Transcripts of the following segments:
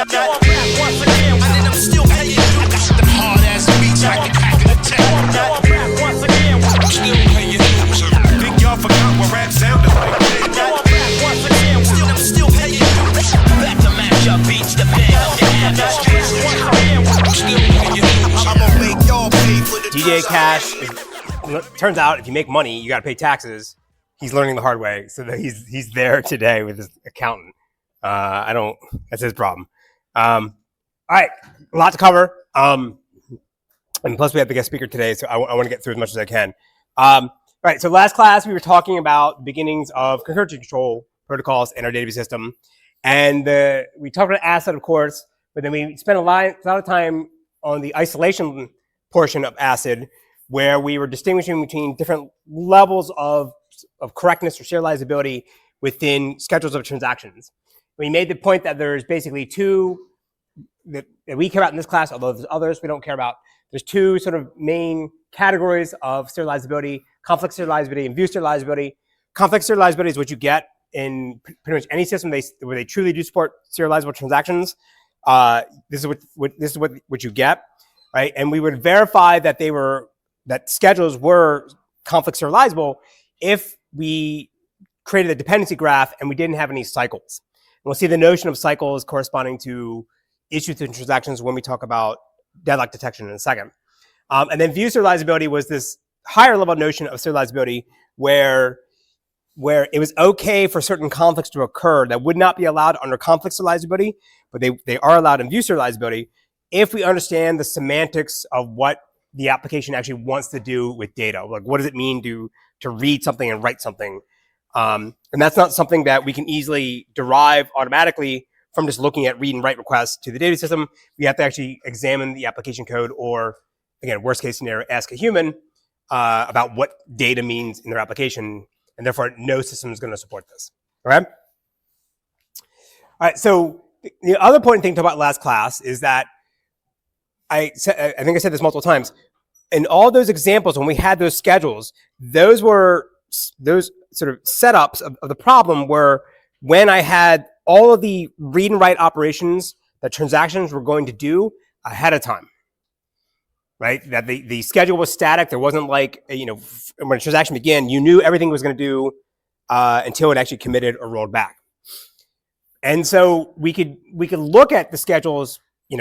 And I'm still paying you. I got the hard ass beats like the crack of the tech. Still paying you. Think y'all forgot what rap sounded like? I'm still paying you. Back to match up beats, the bang of the average. Still paying you. I'ma make y'all pay for the DJ Cash turns out if you make money, you got to pay taxes. He's learning the hard way, so that he's there today with his accountant. That's his problem. All right, a lot to cover. And plus we have the guest speaker today, so I want to get through as much as I can. All right, so last class we were talking about the beginnings of concurrency control protocols in our database system. And we talked about ACID, of course, but then we spent a lot of time on the isolation portion of ACID, where we were distinguishing between different levels of correctness or serializability within schedules of transactions. We made the point that there's basically two that we care about in this class, although there's others we don't care about. There's two sort of main categories of serializability: conflict serializability and view serializability. Conflict serializability is what you get in pretty much any system where they truly do support serializable transactions. This is what you get, right? And we would verify that that schedules were conflict serializable if we created a dependency graph and we didn't have any cycles. And we'll see the notion of cycles corresponding to issues and transactions when we talk about deadlock detection in a second. And then view serializability was this higher level notion of serializability where it was okay for certain conflicts to occur that would not be allowed under conflict serializability, but they are allowed in view serializability if we understand the semantics of what the application actually wants to do with data. Like, what does it mean to read something and write something? And that's not something that we can easily derive automatically from just looking at read and write requests to the data system. We have to actually examine the application code, or again, worst case scenario, ask a human about what data means in their application, and therefore no system is going to support this. All right, so the other important thing to talk about last class is that I think I said this multiple times. In all those examples, when we had those schedules, those sort of setups of the problem were when I had all of the read and write operations that transactions were going to do ahead of time, right? That the schedule was static. There wasn't like, when a transaction began, you knew everything it was going to do until it actually committed or rolled back. And so we could look at the schedules, in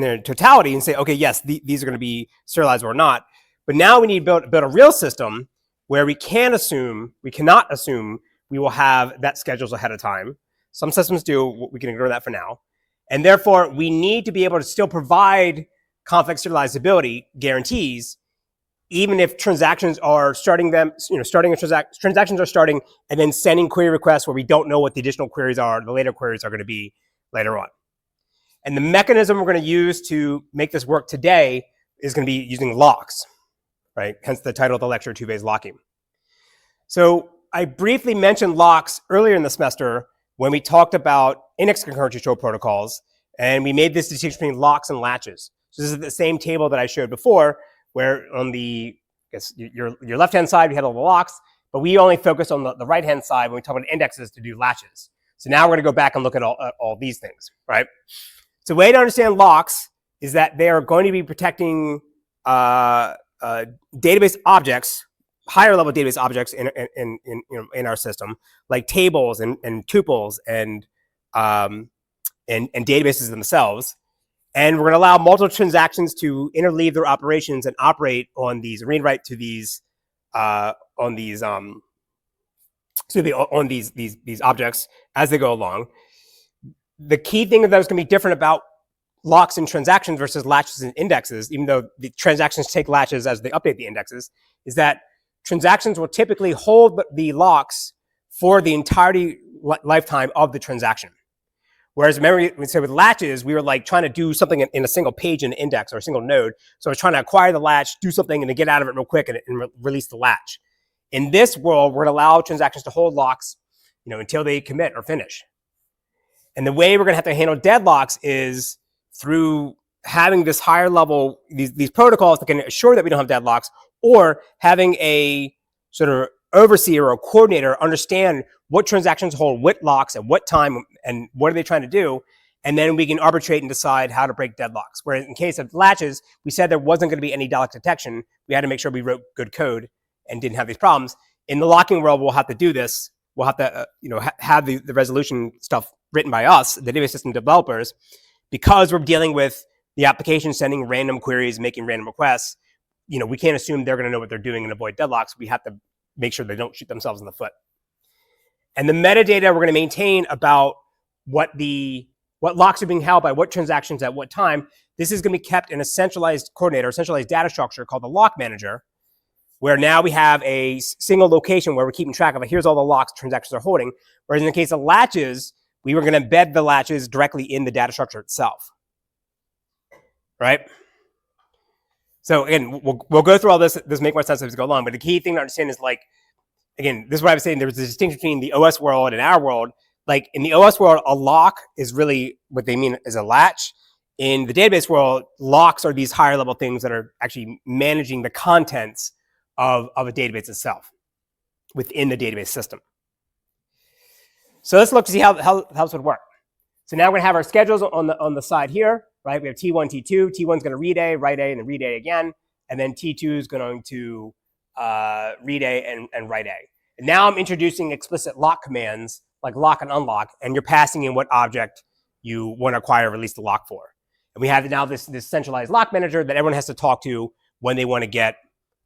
their totality and say, okay, yes, these are going to be serialized or not. But now we need to build a real system where we cannot assume we will have that schedules ahead of time. Some systems do. We can ignore that for now. And therefore, we need to be able to still provide conflict serializability guarantees, even if transactions are transactions are starting and then sending query requests where we don't know what the additional queries are, the later queries are going to be later on. And the mechanism we're going to use to make this work today is going to be using locks, right? Hence the title of the lecture, two-phase locking. So I briefly mentioned locks earlier in the semester when we talked about index concurrency control protocols, and we made this distinction between locks and latches. So this is the same table that I showed before, where on your left-hand side, we had all the locks, but we only focused on the right-hand side when we talk about indexes to do latches. So now we're going to go back and look at all these things, right? So the way to understand locks is that they are going to be protecting database objects, higher level database objects in our system, like tables and tuples and databases themselves. And we're going to allow multiple transactions to interleave their operations and operate on these, read write to these on these objects as they go along. The key thing that is going to be different about locks and transactions versus latches and indexes, even though the transactions take latches as they update the indexes, is that transactions will typically hold the locks for the entirety lifetime of the transaction. Whereas remember, we said with latches, we were like trying to do something in a single page in an index or a single node. So I was trying to acquire the latch, do something, and then get out of it real quick and release the latch. In this world, we're going to allow transactions to hold locks, until they commit or finish. And the way we're going to have to handle deadlocks is through having this higher level, these protocols that can assure that we don't have deadlocks, or having a sort of overseer or coordinator understand what transactions hold what locks at what time and what are they trying to do. And then we can arbitrate and decide how to break deadlocks. Whereas in case of latches, we said there wasn't going to be any deadlock detection. We had to make sure we wrote good code and didn't have these problems. In the locking world, we'll have to do this. We'll have to have the resolution stuff written by us, the database system developers, because we're dealing with the application sending random queries, making random requests. We can't assume they're going to know what they're doing and avoid deadlocks. We have to make sure they don't shoot themselves in the foot. And the metadata we're going to maintain about what locks are being held by what transactions at what time, this is going to be kept in a centralized coordinator, a centralized data structure called the lock manager, where now we have a single location where we're keeping track of, here's all the locks transactions are holding. Whereas in the case of latches, we were going to embed the latches directly in the data structure itself, right? So again, we'll go through all this. This make more sense as we go along. But the key thing to understand is again, this is what I was saying. There's a distinction between the OS world and our world. Like in the OS world, a lock is really what they mean is a latch. In the database world, locks are these higher level things that are actually managing the contents of a database itself within the database system. So let's look to see how this would work. So now we're going to have our schedules on the side here, right? We have T1, T2. T1's going to read A, write A, and then read A again. And then T2 is going to read A and write A. And now I'm introducing explicit lock commands like lock and unlock, and you're passing in what object you want to acquire or release the lock for. And we have now this centralized lock manager that everyone has to talk to when they want to get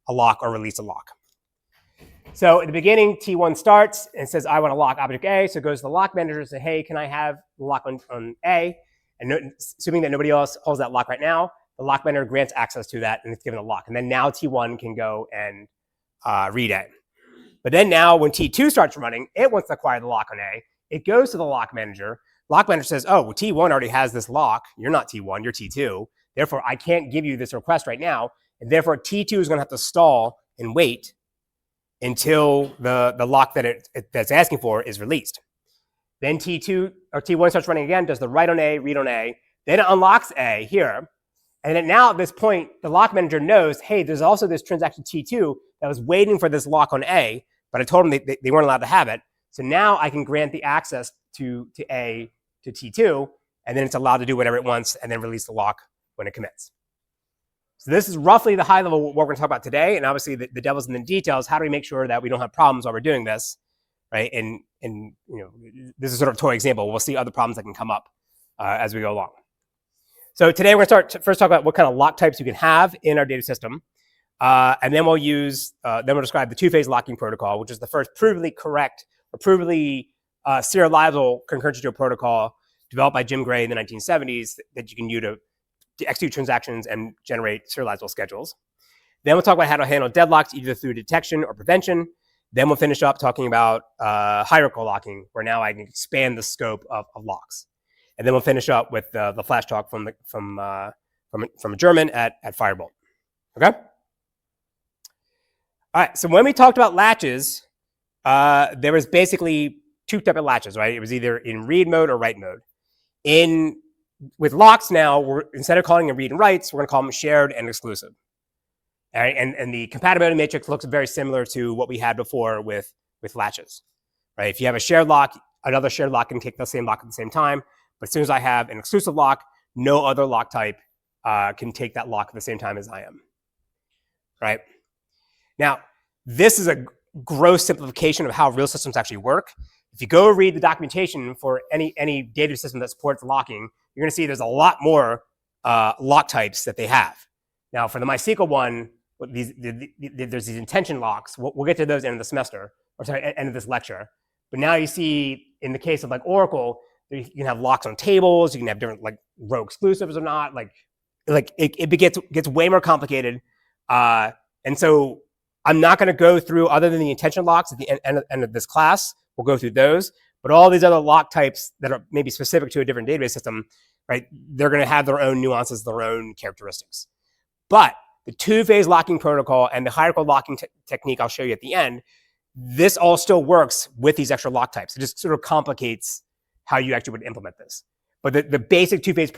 a lock or release a lock. So at the beginning, T1 starts and says, I want to lock object A. So it goes to the lock manager and says, hey, can I have the lock on A? And assuming that nobody else holds that lock right now, the lock manager grants access to that and it's given a lock. And then now T1 can go and read A. But then now when T2 starts running, it wants to acquire the lock on A. It goes to the lock manager. Lock manager says, oh, well, T1 already has this lock. You're not T1, you're T2. Therefore, I can't give you this request right now. And therefore, T2 is going to have to stall and wait until the lock that's asking for is released. Then T1 starts running again, does the write on A, read on A. Then it unlocks A here. And then now at this point, the lock manager knows, hey, there's also this transaction T2 that was waiting for this lock on A, but I told them they weren't allowed to have it. So now I can grant the access to A to T2, and then it's allowed to do whatever it wants and then release the lock when it commits. So this is roughly the high level what we're going to talk about today. And obviously the devil's in the details. How do we make sure that we don't have problems while we're doing this, right? And this is sort of a toy example. We'll see other problems that can come up as we go along. So today we're going to start first talk about what kind of lock types you can have in our data system. And then we'll describe the two-phase locking protocol, which is the first provably correct or provably serializable concurrency protocol developed by Jim Gray in the 1970s that you can use to execute transactions and generate serializable schedules. Then we'll talk about how to handle deadlocks either through detection or prevention. Then we'll finish up talking about hierarchical locking, where now I can expand the scope of locks. And then we'll finish up with the flash talk from a German at Firebolt. Okay? All right, so when we talked about latches, there was basically two types of latches, right? It was either in read mode or write mode. With locks now, instead of calling them read and writes, we're going to call them shared and exclusive. All right? And the compatibility matrix looks very similar to what we had before with latches. Right? If you have a shared lock, another shared lock can take the same lock at the same time. But as soon as I have an exclusive lock, no other lock type can take that lock at the same time as I am. Right? Now, this is a gross simplification of how real systems actually work. If you go read the documentation for any data system that supports locking, you're going to see there's a lot more lock types that they have. Now, for the MySQL one, there's these intention locks. We'll get to those end of the semester, or sorry, end of this lecture. But now you see, in the case of like Oracle, you can have locks on tables. You can have different like row exclusives or not. It gets way more complicated. And so I'm not going to go through, other than the intention locks at the end of this class. We'll go through those. But all these other lock types that are maybe specific to a different database system, right? They're going to have their own nuances, their own characteristics. But the two-phase locking protocol and the hierarchical locking technique I'll show you at the end, this all still works with these extra lock types. It just sort of complicates how you actually would implement this. But the basic two-phase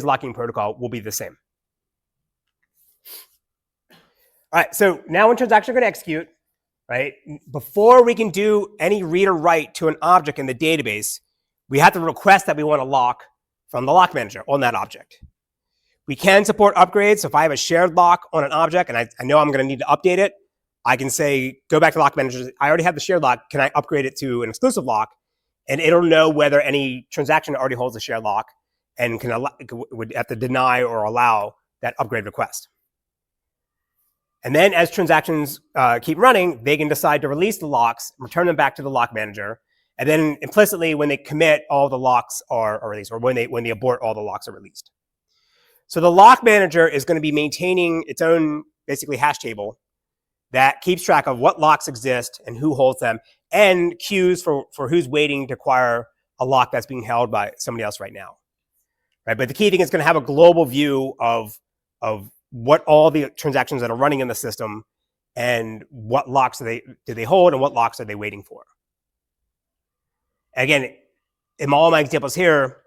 locking protocol will be the same. All right, so now when transactions are going to execute, right? Before we can do any read or write to an object in the database, we have to request that we want to lock from the lock manager on that object. We can support upgrades. So if I have a shared lock on an object and I know I'm going to need to update it, I can say, go back to lock manager. I already have the shared lock. Can I upgrade it to an exclusive lock? And it'll know whether any transaction already holds a shared lock and would have to deny or allow that upgrade request. And then as transactions keep running, they can decide to release the locks, return them back to the lock manager. And then implicitly, when they commit, all the locks are released, or when they abort, all the locks are released. So the lock manager is going to be maintaining its own basically hash table that keeps track of what locks exist and who holds them, and queues for who's waiting to acquire a lock that's being held by somebody else right now. Right? But the key thing is going to have a global view of what all the transactions that are running in the system and what locks do they hold and what locks are they waiting for. Again, in all my examples here,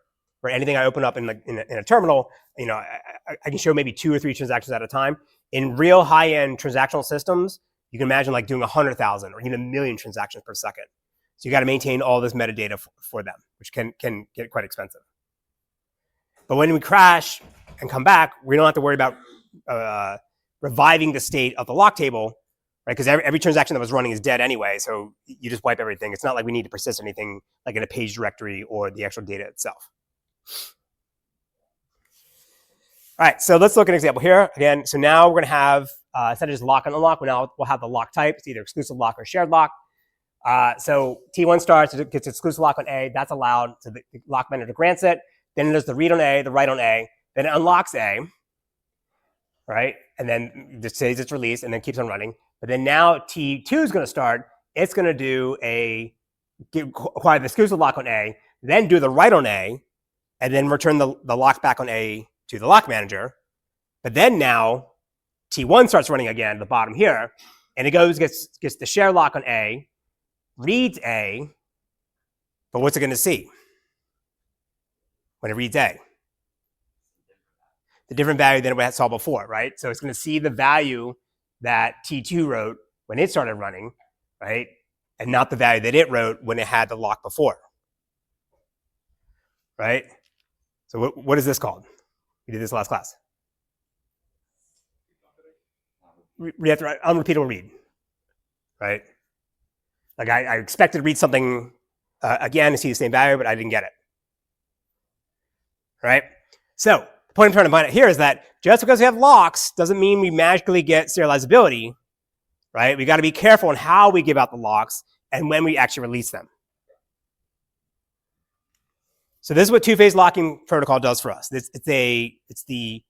or anything I open up in a terminal, I can show maybe 2 or 3 transactions at a time. In real high-end transactional systems, you can imagine like doing 100,000 or even 1 million transactions per second. So you got to maintain all this metadata for them, which can get quite expensive. But when we crash and come back, we don't have to worry about reviving the state of the lock table, right? Because every transaction that was running is dead anyway, so you just wipe everything. It's not like we need to persist anything like in a page directory or the actual data itself. All right, so let's look at an example here. Again, so now we're going to have, instead of just lock and unlock, we'll have the lock type. It's either exclusive lock or shared lock. So T1 starts, it gets exclusive lock on A. That's allowed, so the lock manager grants it. Then it does the read on A, the write on A. Then it unlocks A, right? And then it says it's released and then keeps on running. But then now T2 is going to start. It's going to do acquire the exclusive lock on A, then do the write on A, and then return the lock back on A to the lock manager. But then now T1 starts running again at the bottom here, and it gets the share lock on A, reads A, but what's it going to see when it reads A? The different value than we saw before, right? So it's going to see the value that T2 wrote when it started running, right? And not the value that it wrote when it had the lock before, right? So what is this called? We did this last class. We have to write unrepeatable read, right? Like I expected to read something again to see the same value, but I didn't get it, right? So the point I'm trying to find out here is that just because we have locks doesn't mean we magically get serializability, right? We got to be careful on how we give out the locks and when we actually release them. So this is what two-phase locking protocol does for us. It's the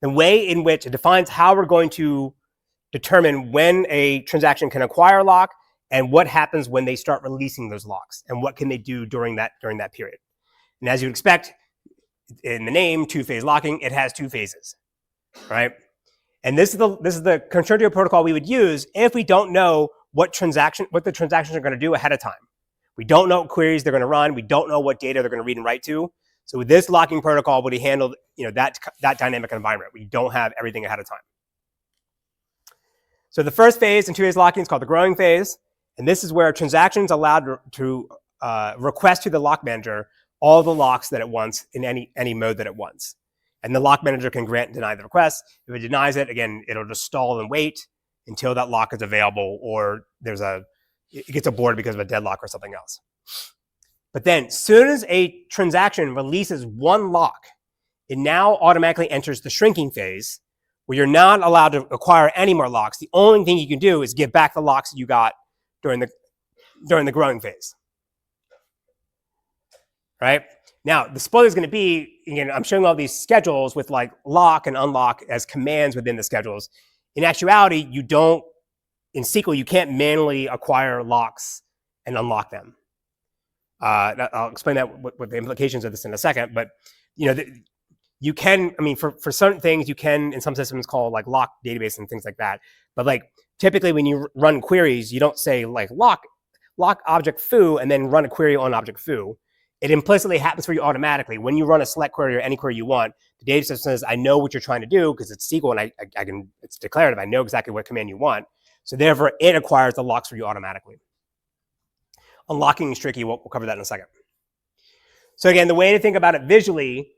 way in which it defines how we're going to determine when a transaction can acquire a lock and what happens when they start releasing those locks and what can they do during that period. And as you'd expect, in the name, two-phase locking, it has 2 phases, right? And this is the Concurrency protocol we would use if we don't know what the transactions are going to do ahead of time. We don't know what queries they're going to run. We don't know what data they're going to read and write to. So with this locking protocol, would he handle that dynamic environment? We don't have everything ahead of time. So the first phase in two-phase locking is called the growing phase, and this is where transactions allowed to request to the lock manager all the locks that it wants in any mode that it wants. And the lock manager can grant and deny the request. If it denies it, again, it'll just stall and wait until that lock is available or it gets aborted because of a deadlock or something else. But then, as soon as a transaction releases one lock, it now automatically enters the shrinking phase, where you're not allowed to acquire any more locks. The only thing you can do is give back the locks that you got during the growing phase. Right? Now, the spoiler is going to be, again, I'm showing all these schedules with like lock and unlock as commands within the schedules. In actuality, in SQL, you can't manually acquire locks and unlock them. I'll explain that what the implications of this in a second, but you can, for certain things, you can, in some systems, call like lock database and things like that. But like typically when you run queries, you don't say like lock object foo and then run a query on object foo. It implicitly happens for you automatically. When you run a select query or any query you want, the data system says, I know what you're trying to do because it's SQL and it's declarative. I know exactly what command you want. So therefore, it acquires the locks for you automatically. Unlocking is tricky. We'll cover that in a second. So again, the way to think about it visually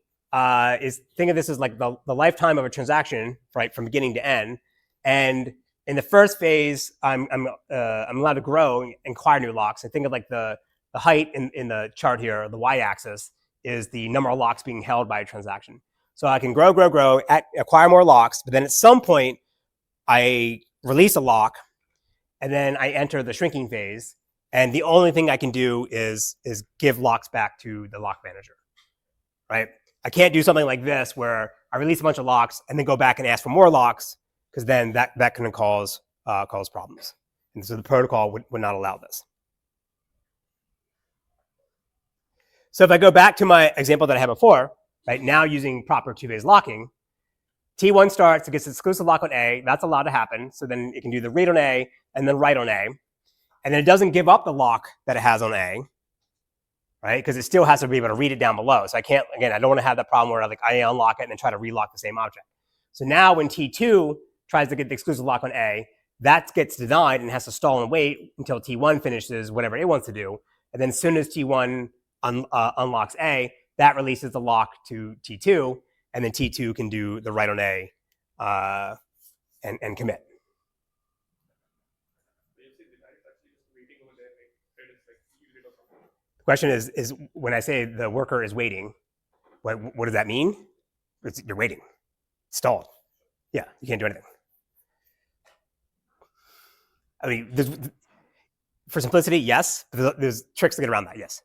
is think of this as like the lifetime of a transaction, right, from beginning to end. And in the first phase, I'm allowed to grow and acquire new locks. And think of like the height in the chart here, the y-axis, is the number of locks being held by a transaction. So I can grow, acquire more locks, but then at some point, I release a lock, and then I enter the shrinking phase. And the only thing I can do is give locks back to the lock manager, right? I can't do something like this where I release a bunch of locks and then go back and ask for more locks, because then that can cause problems. And so the protocol would not allow this. So if I go back to my example that I had before, right, now using proper two-phase locking, T1 starts, it gets exclusive lock on A, that's allowed to happen. So then it can do the read on A and then write on A. And then it doesn't give up the lock that it has on A, right? Because it still has to be able to read it down below. So I can't, again, I don't want to have that problem where like I unlock it and then try to relock the same object. So now when T2 tries to get the exclusive lock on A, that gets denied and has to stall and wait until T1 finishes whatever it wants to do. And then as soon as T1 unlocks A, that releases the lock to T2, and then T2 can do the write on A and commit. The question is when I say the worker is waiting, what does that mean? You're waiting. It's stalled. Yeah, you can't do anything. I mean, for simplicity, yes. But there's tricks to get around that. Yes.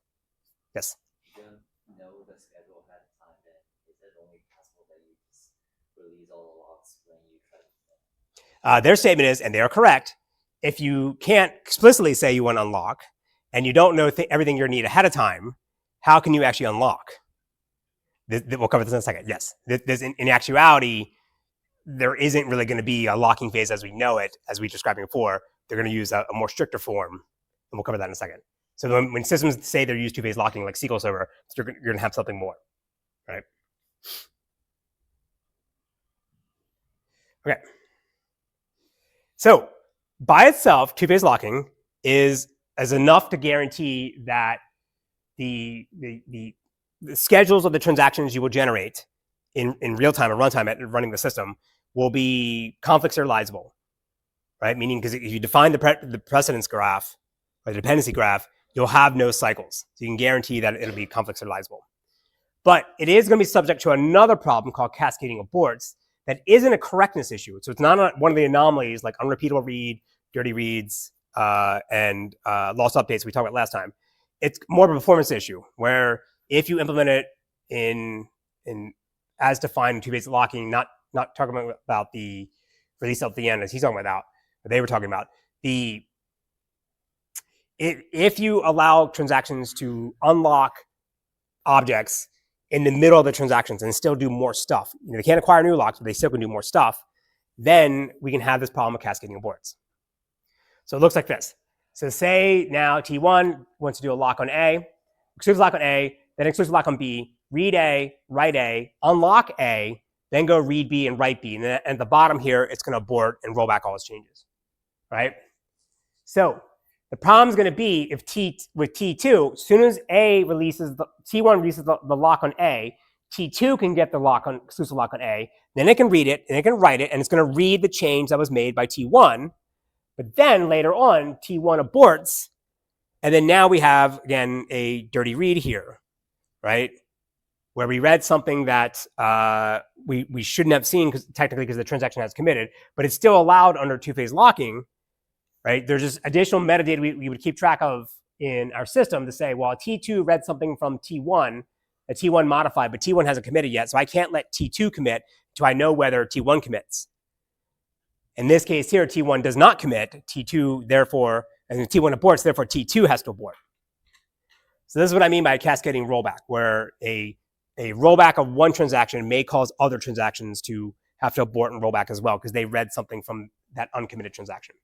Yes. You don't know the schedule ahead of time, then is it only possible that you just release all the locks when you try to? Their statement is, and they are correct, if you can't explicitly say you want to unlock, and you don't know everything you need ahead of time, how can you actually unlock? We'll cover this in a second. Yes. In actuality, there isn't really going to be a locking phase as we know it, as we described before. They're going to use a more stricter form, and we'll cover that in a second. So when systems say they use two-phase locking, like SQL Server, you're going to have something more, right? Okay. So by itself, two-phase locking is enough to guarantee that the schedules of the transactions you will generate in real time or runtime at running the system will be conflict serializable, right? Meaning, because if you define the precedence graph or the dependency graph, you'll have no cycles. So you can guarantee that it'll be conflict serializable. But it is going to be subject to another problem called cascading aborts that isn't a correctness issue. So it's not one of the anomalies like unrepeatable read, dirty reads, and lost updates we talked about last time. It's more of a performance issue where if you implement it in as defined in two-phase locking, not talking about the release at the end as he's talking about, but they were talking about, if you allow transactions to unlock objects in the middle of the transactions and still do more stuff, they can't acquire new locks, but they still can do more stuff, then we can have this problem of cascading aborts. So it looks like this. So say now T1 wants to do a lock on A, exclusive lock on A, then exclusive lock on B, read A, write A, unlock A, then go read B and write B. And then at the bottom here, it's going to abort and roll back all its changes, right? So the problem is going to be if with T2, as soon as A releases, T1 releases the lock on A, T2 can get the exclusive lock on A, then it can read it, and it can write it, and it's going to read the change that was made by T1. But then later on, T1 aborts, and then now we have, again, a dirty read here, right? Where we read something that we shouldn't have seen technically because the transaction has committed, but it's still allowed under two-phase locking, right? There's just additional metadata we would keep track of in our system to say, well, T2 read something from T1, that T1 modified, but T1 hasn't committed yet, so I can't let T2 commit until I know whether T1 commits. In this case here, T1 does not commit, T2 therefore, and T1 aborts, therefore T2 has to abort. So this is what I mean by a cascading rollback, where a rollback of one transaction may cause other transactions to have to abort and roll back as well because they read something from that uncommitted transaction.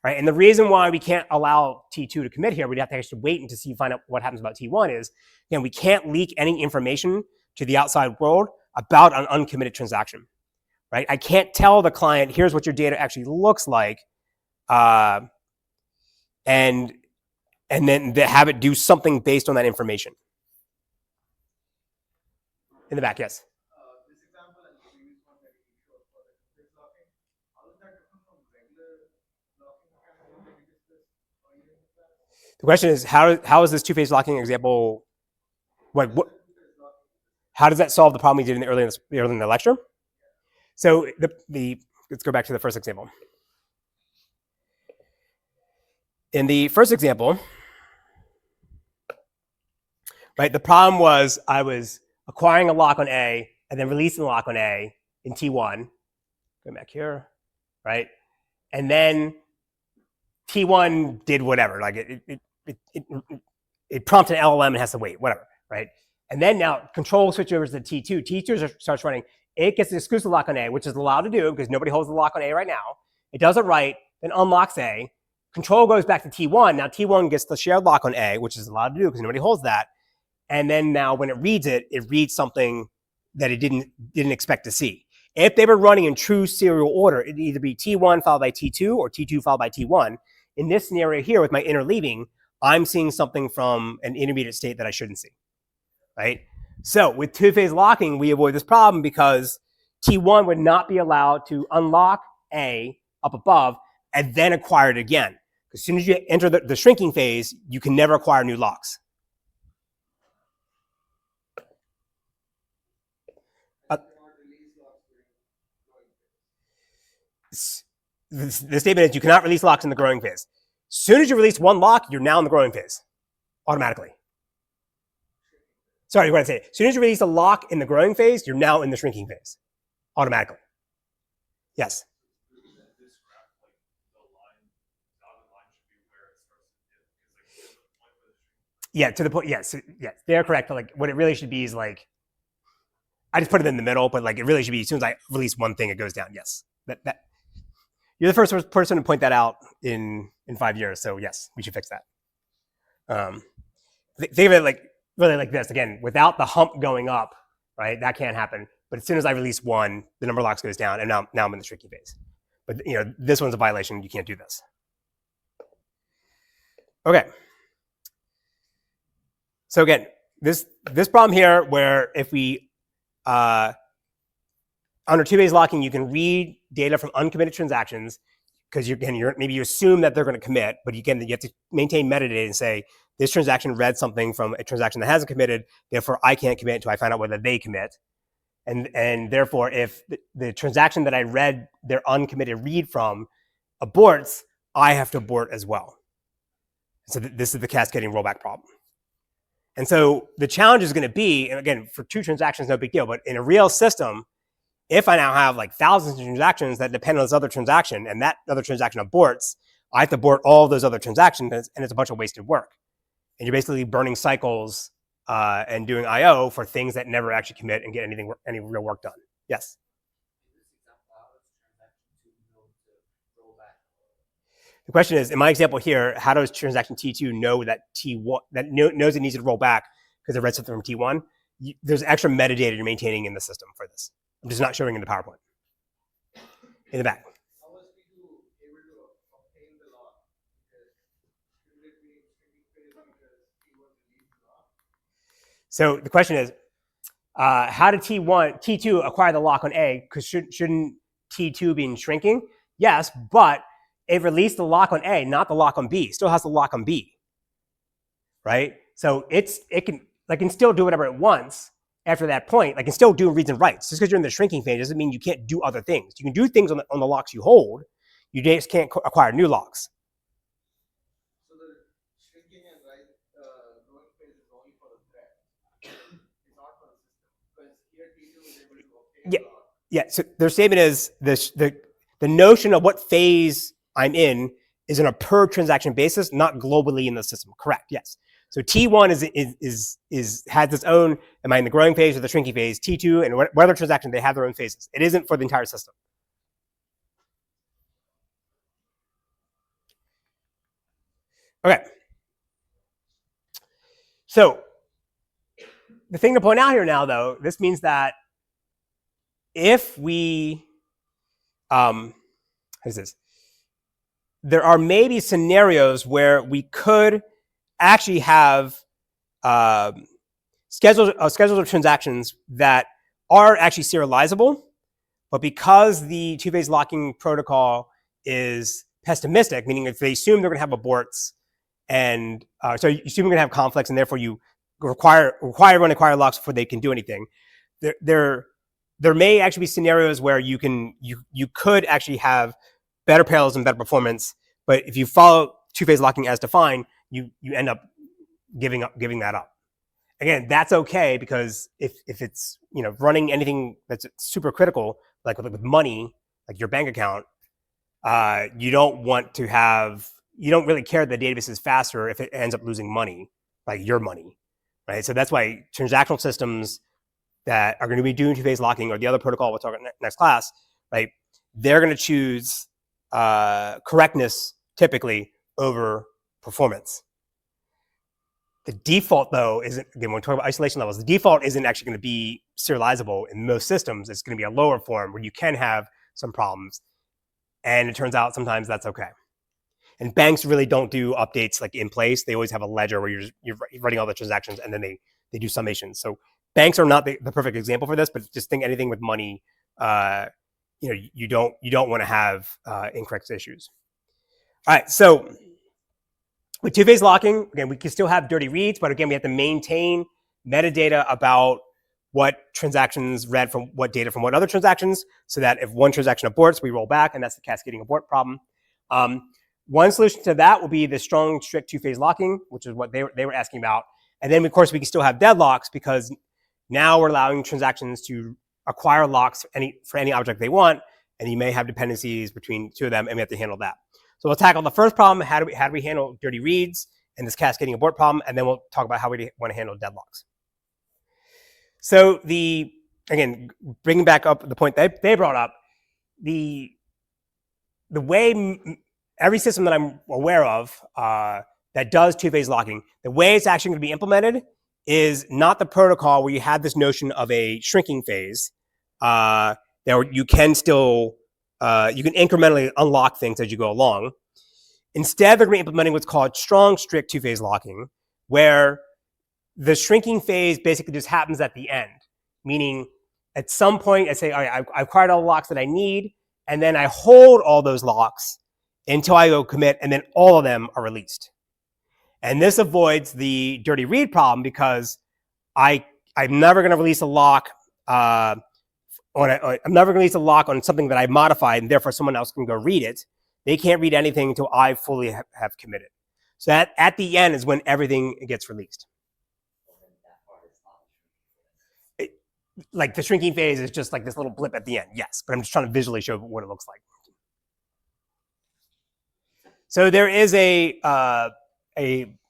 Right? And the reason why we can't allow T2 to commit here, we'd have to actually wait until find out what happens about T1 is, again, we can't leak any information to the outside world about an uncommitted transaction. Right? I can't tell the client, here's what your data actually looks like and then have it do something based on that information. In the back, yes. This example and the previous one that you showed for the fixed locking, how is that different from regular locking mechanism that we discussed earlier in the class? The question is, how is this two-phase locking example? How does that solve the problem we did earlier in the lecture? So let's go back to the first example. In the first example, right, the problem was I was acquiring a lock on A and then releasing the lock on A in T1. Go back here, right? And then T1 did whatever, like it prompted an LLM and has to wait, whatever, right? And then now control switch over to T2. T2 starts running. It gets the exclusive lock on A, which is allowed to do because nobody holds the lock on A right now. It does it right, then unlocks A. Control goes back to T1. Now T1 gets the shared lock on A, which is allowed to do because nobody holds that. And then now when it reads something that it didn't expect to see. If they were running in true serial order, it'd either be T1 followed by T2 or T2 followed by T1. In this scenario here with my interleaving, I'm seeing something from an intermediate state that I shouldn't see, right? So with two-phase locking, we avoid this problem because T1 would not be allowed to unlock A up above and then acquire it again. As soon as you enter the shrinking phase, you can never acquire new locks. The statement is you cannot release locks in the growing phase. As soon as you release one lock, you're now in the growing phase, automatically. Sorry, what did I say? As soon as you release a lock in the growing phase, you're now in the shrinking phase, automatically. Yes? Yeah, to the point, yes, they're correct. Like what it really should be is like, I just put it in the middle, but like it really should be as soon as I release one thing, it goes down. Yes, that you're the first person to point that out in 5 years. So yes, we should fix that. Think of it like really like this again, without the hump going up, right? That can't happen. But as soon as I release one, the number of locks goes down, and now I'm in the shrinking phase. But this one's a violation. You can't do this. Okay. So again, this problem here, where if we under two-phase locking, you can read data from uncommitted transactions because maybe you assume that they're going to commit, but you have to maintain metadata and say this transaction read something from a transaction that hasn't committed, therefore I can't commit until I find out whether they commit, and therefore if the transaction that I read their uncommitted read from aborts, I have to abort as well. So this is the cascading rollback problem. And so the challenge is going to be, and again, for two transactions, no big deal, but in a real system, if I now have like thousands of transactions that depend on this other transaction and that other transaction aborts, I have to abort all of those other transactions and it's a bunch of wasted work. And you're basically burning cycles and doing I/O for things that never actually commit and get any real work done. Yes? The question is, in my example here, how does transaction T2 know that T1 knows it needs to roll back because it read something from T1? There's extra metadata you're maintaining in the system for this. I'm just not showing in the PowerPoint. In the back. How was T2 able to obtain the lock? Shouldn't it be shrinking phase because T1 released the lock? So the question is, how did T2 acquire the lock on A? Because shouldn't T2 be in shrinking? Yes, but it released the lock on A, not the lock on B. It still has the lock on B, right? So it can still do whatever it wants after that point. Like, it can still do reads and writes. Just because you're in the shrinking phase doesn't mean you can't do other things. You can do things on the locks you hold. You just can't acquire new locks. So the shrinking and growing phase is only for the thread. It's not for the system. Because here T2 is able to obtain the lock. Yeah, so their statement is the notion of what phase I'm in is on a per transaction basis, not globally in the system. Correct, yes. So T1 has its own, am I in the growing phase or the shrinking phase? T2 and whatever transaction, they have their own phases. It isn't for the entire system. Okay. So the thing to point out here now, though, this means that if we, how is this? there are maybe scenarios where we could actually have schedules of transactions that are actually serializable, but because the two-phase locking protocol is pessimistic, meaning if they assume they're going to have aborts, and so you assume you're going to have conflicts, and therefore you require everyone to acquire locks before they can do anything. There may actually be scenarios where you could actually have better parallels and better performance, but if you follow two-phase locking as defined, you end up giving that up. Again, that's okay, because if it's running anything that's super critical, like with money, like your bank account, you don't really care that the database is faster if it ends up losing money, like your money, right? So that's why transactional systems that are going to be doing two-phase locking, or the other protocol we'll talk about next class, right? They're going to choose correctness typically over performance. The default, though, isn't, again, when we talk about isolation levels, the default isn't actually going to be serializable in most systems. It's going to be a lower form where you can have some problems. And it turns out sometimes that's okay. And banks really don't do updates like in place. They always have a ledger where you're running all the transactions, and then they do summations. So banks are not the perfect example for this, but just think anything with money, you don't want to have incorrect issues. All right, so with two-phase locking, again, we can still have dirty reads, but again, we have to maintain metadata about what transactions read from what data from what other transactions, so that if one transaction aborts, we roll back, and that's the cascading abort problem. One solution to that will be the strong, strict two-phase locking, which is what they were asking about. And then, of course, we can still have deadlocks, because now we're allowing transactions to acquire locks for any object they want, and you may have dependencies between two of them, and we have to handle that. So we'll tackle the first problem, how do we handle dirty reads and this cascading abort problem, and then we'll talk about how we want to handle deadlocks. So again, bringing back up the point that they brought up, the way every system that I'm aware of that does two-phase locking, the way it's actually going to be implemented is not the protocol where you have this notion of a shrinking phase. You can still you can incrementally unlock things as you go along. Instead, they're going to be implementing what's called strong, strict two-phase locking, where the shrinking phase basically just happens at the end, meaning at some point I say, all right, I've acquired all the locks that I need, and then I hold all those locks until I go commit, and then all of them are released. And this avoids the dirty read problem, because I'm never going to release a lock I'm never going to release a lock on something that I've modified, and therefore someone else can go read it. They can't read anything until I fully have committed. So that at the end is when everything gets released. Like the shrinking phase is just like this little blip at the end, yes, but I'm just trying to visually show what it looks like. So there is a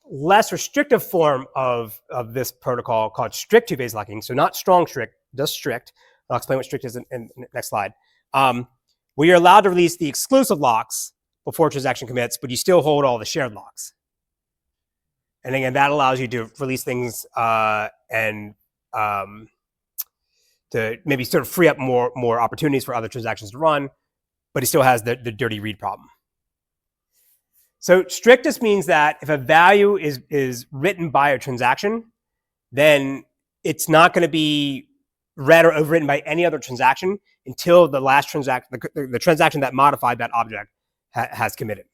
less restrictive form of this protocol called strict two-phase locking. So not strong strict, just strict. I'll explain what strict is in the next slide. Where you're allowed to release the exclusive locks before transaction commits, but you still hold all the shared locks. And again, that allows you to release things and to maybe sort of free up more opportunities for other transactions to run, but it still has the dirty read problem. So strict just means that if a value is written by a transaction, then it's not going to be read or overwritten by any other transaction until the last transaction, the transaction that modified that object has committed.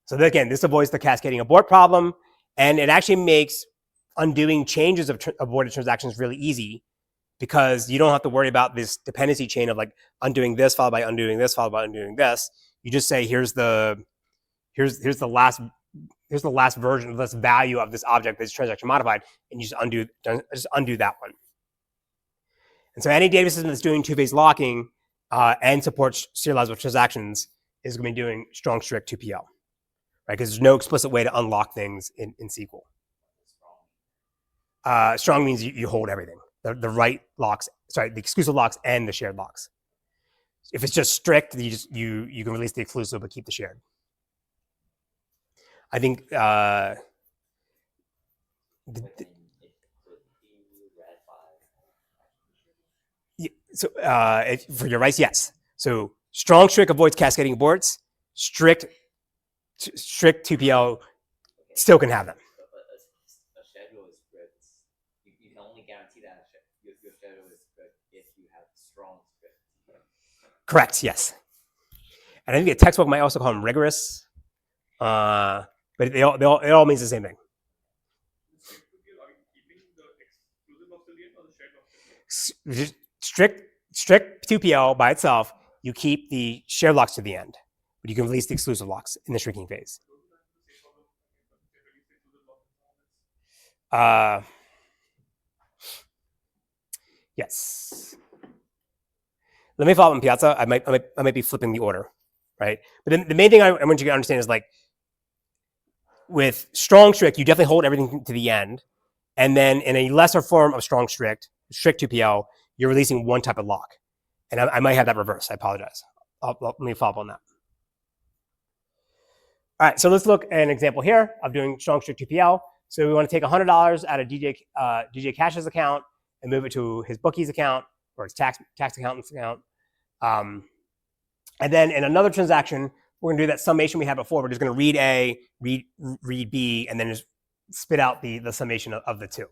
So again, this avoids the cascading abort problem, and it actually makes undoing changes of aborted transactions really easy, because you don't have to worry about this dependency chain of like undoing this followed by undoing this followed by undoing this. You just say here's the last version of this value of this object this transaction modified, and you just undo that one. And so any database system that's doing two-phase locking and supports serializable transactions is going to be doing strong, strict 2PL, right? Because there's no explicit way to unlock things in SQL. Strong means you hold everything, the right locks, the exclusive locks and the shared locks. If it's just strict, you can release the exclusive but keep the shared. I think for your rights, yes. So strong strict avoids cascading aborts. Strict strict 2PL still can have them. But a schedule is strict. You can only guarantee that your schedule is strict if you have strong strict. Correct, yes. And I think the textbook might also call them rigorous, but it all means the same thing. Strict 2PL by itself, you keep the shared locks to the end, but you can release the exclusive locks in the shrinking phase. Yes. Let me follow up on Piazza. I might be flipping the order, right? But then the main thing I want you to understand is like with strong strict, you definitely hold everything to the end. And then in a lesser form of strong strict 2PL, you're releasing one type of lock. And I might have that reversed. I apologize. Let me follow up on that. All right, so let's look at an example here of doing strong strict 2PL. So we want to take $100 out of DJ Cash's account and move it to his bookie's account or his tax accountant's account. And then in another transaction, we're going to do that summation we had before. We're just going to read A, read B, and then just spit out the summation of the two.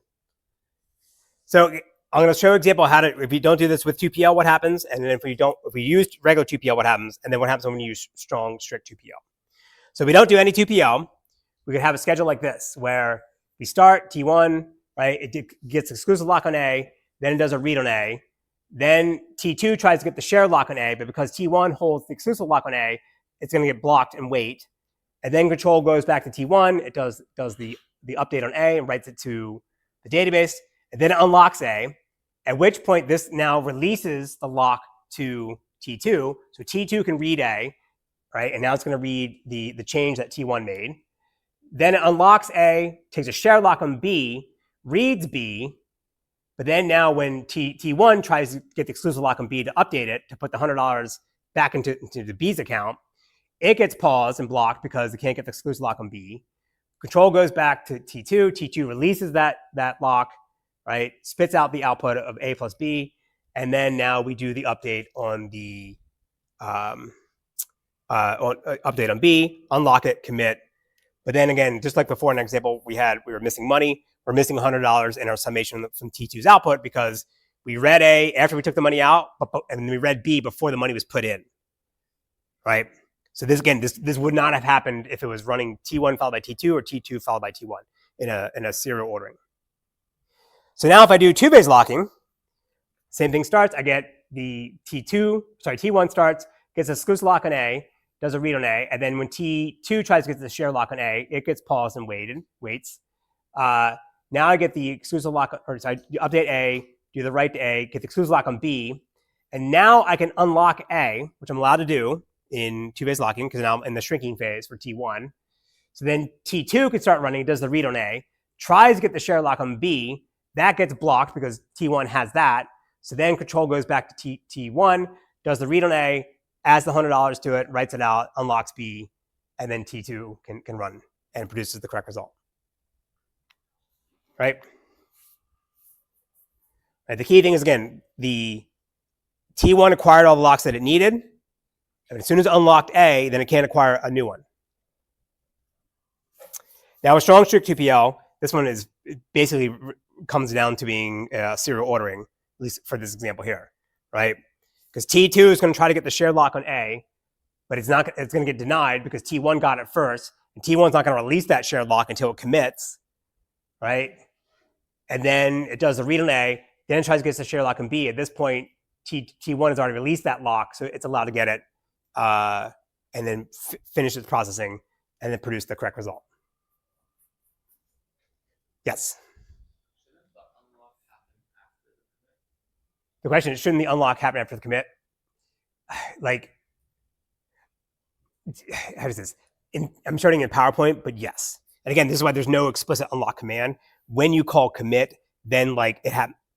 So I'm going to show an example of how to, if you don't do this with 2PL, what happens, and then if we use regular 2PL, what happens, and then what happens when we use strong strict 2PL. So if we don't do any 2PL, we could have a schedule like this, where we start T1, right? It gets exclusive lock on A, then it does a read on A. Then T2 tries to get the shared lock on A, but because T1 holds the exclusive lock on A, it's going to get blocked and wait. And then control goes back to T1. It does the update on A and writes it to the database. And then it unlocks A, at which point this now releases the lock to T2. So T2 can read A, right? And now it's going to read the change that T1 made. Then it unlocks A, takes a shared lock on B, reads B, but then now when T1 tries to get the exclusive lock on B to update it, to put the $100 back into the B's account, it gets paused and blocked because it can't get the exclusive lock on B. Control goes back to T2. T2 releases that lock, right? Spits out the output of A plus B. And then now we do the update on the update on B, unlock it, commit. But then again, just like before in an example we were missing money. We're missing $100 in our summation from T2's output because we read A after we took the money out, and we read B before the money was put in, right? So this would not have happened if it was running T1 followed by T2 or T2 followed by T1 in a serial ordering. So now if I do two-phase locking, same thing starts. I get the T1 starts, gets a exclusive lock on A, does a read on A, and then when T2 tries to get the share lock on A, it gets paused and waits. Now I get the exclusive lock, update A, do the write to A, get the exclusive lock on B, and now I can unlock A, which I'm allowed to do in two-phase locking because now I'm in the shrinking phase for T1. So then T2 can start running, does the read on A, tries to get the share lock on B, that gets blocked because T1 has that. So then control goes back to T1, does the read on A, adds the $100 to it, writes it out, unlocks B, and then T2 can run and produces the correct result. Right? The key thing is, again, the T1 acquired all the locks that it needed, and as soon as it unlocked A, then it can't acquire a new one. Now, with strong strict 2PL, this one basically comes down to being serial ordering, at least for this example here, right? Because T2 is going to try to get the shared lock on A, but it's going to get denied because T1 got it first, and T1's not going to release that shared lock until it commits, right? And then it does the read on A, then it tries to get the shared lock on B. At this point, T1 has already released that lock, so it's allowed to get it, and then finish its processing, and then produce the correct result. Yes? The question is, shouldn't the unlock happen after the commit? Like, how does this? I'm starting in PowerPoint, but yes. And again, this is why there's no explicit unlock command. When you call commit, then like